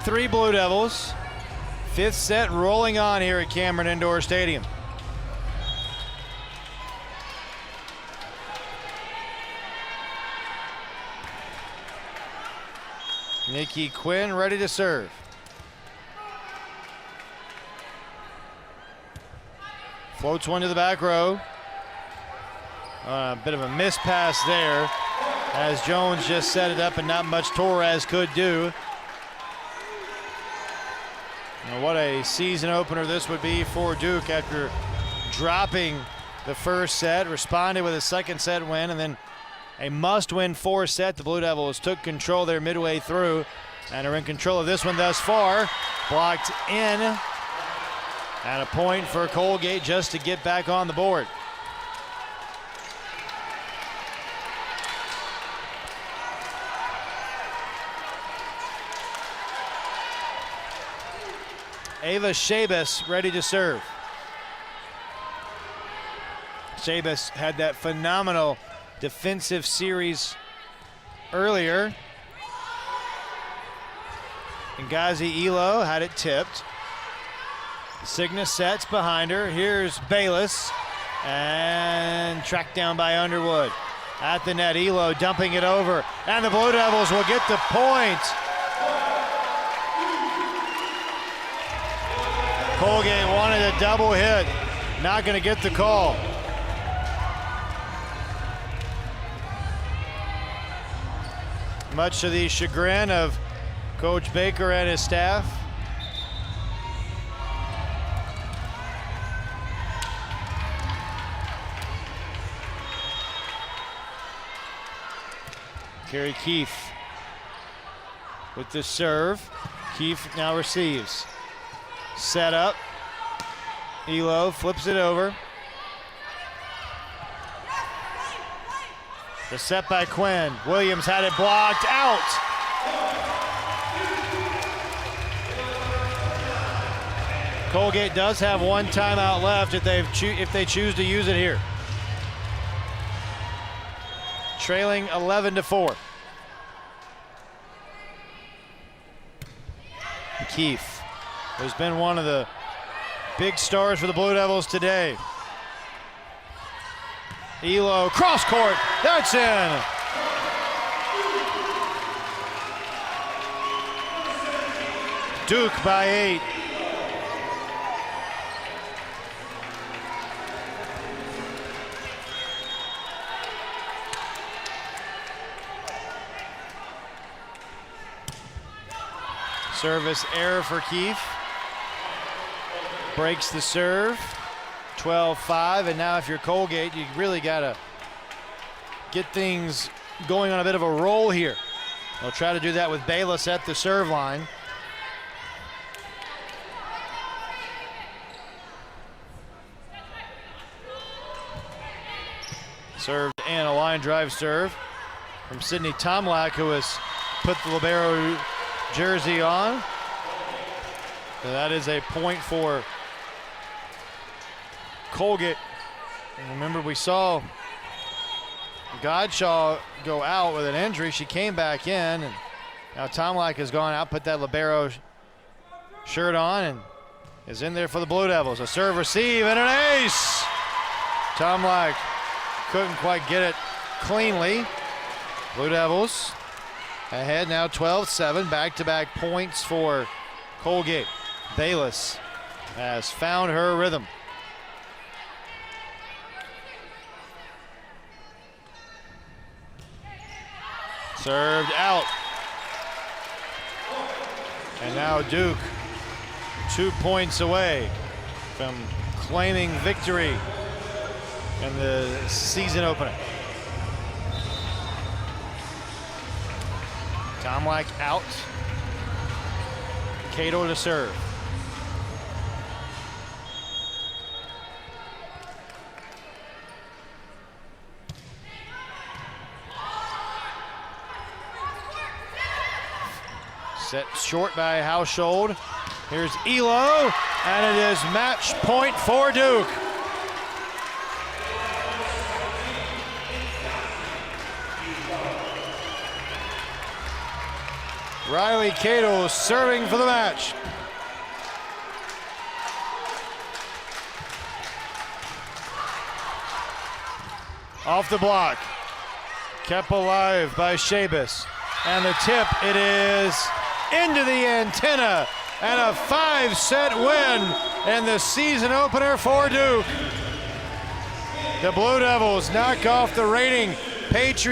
A: Three Blue Devils. 5th set rolling on here at Cameron Indoor Stadium. Nikki Quinn ready to serve. Floats one to the back row. A bit of a miss pass there as Jones just set it up and not much Torres could do. What a season opener this would be for Duke after dropping the 1st set, responded with a 2nd set win, and then a must-win 4th set. The Blue Devils took control there midway through and are in control of this one thus far. Blocked in, and a point for Colgate just to get back on the board. Ava Shabas ready to serve. Shabas had that phenomenal defensive series earlier. And Gazi Elo had it tipped. Signa sets behind her. Here's Bayless. And tracked down by Underwood. At the net, Elo dumping it over. And the Blue Devils will get the point. Colgate wanted a double hit, not going to get the call. Much to the chagrin of Coach Baker and his staff. Carrie Keefe with the serve. Keefe now receives. Set up. Elo flips it over. The set by Quinn. Williams had it blocked out. Colgate does have one timeout left if they choose to use it here. Trailing 11-4. Keefe, who's been one of the big stars for the Blue Devils today. Elo, cross court, that's in. Duke by 8. Service error for Keefe. Breaks the serve. 12-5, and now if you're Colgate, you really gotta get things going on a bit of a roll here. They'll try to do that with Bayless at the serve line. Served and a line drive serve from Sydney Tomlak, who has put the libero jersey on. So that is a point for Colgate. And remember, we saw Godshaw go out with an injury. She came back in, and now Tomlak has gone out, put that libero shirt on, and is in there for the Blue Devils. A serve receive and an ace! Tomlak couldn't quite get it cleanly. Blue Devils ahead now 12-7, back-to-back points for Colgate. Bayless has found her rhythm. Served out. And now Duke 2 points away from claiming victory in the season opener. Tomlak out. Cato to serve. Set short by Haushold. Here's Elo, and it is match point for Duke. Riley Cato serving for the match. Off the block. Kept alive by Shabas. And the tip, it is into the antenna, and a 5-set win in the season opener for Duke. The Blue Devils knock off the reigning Patriots.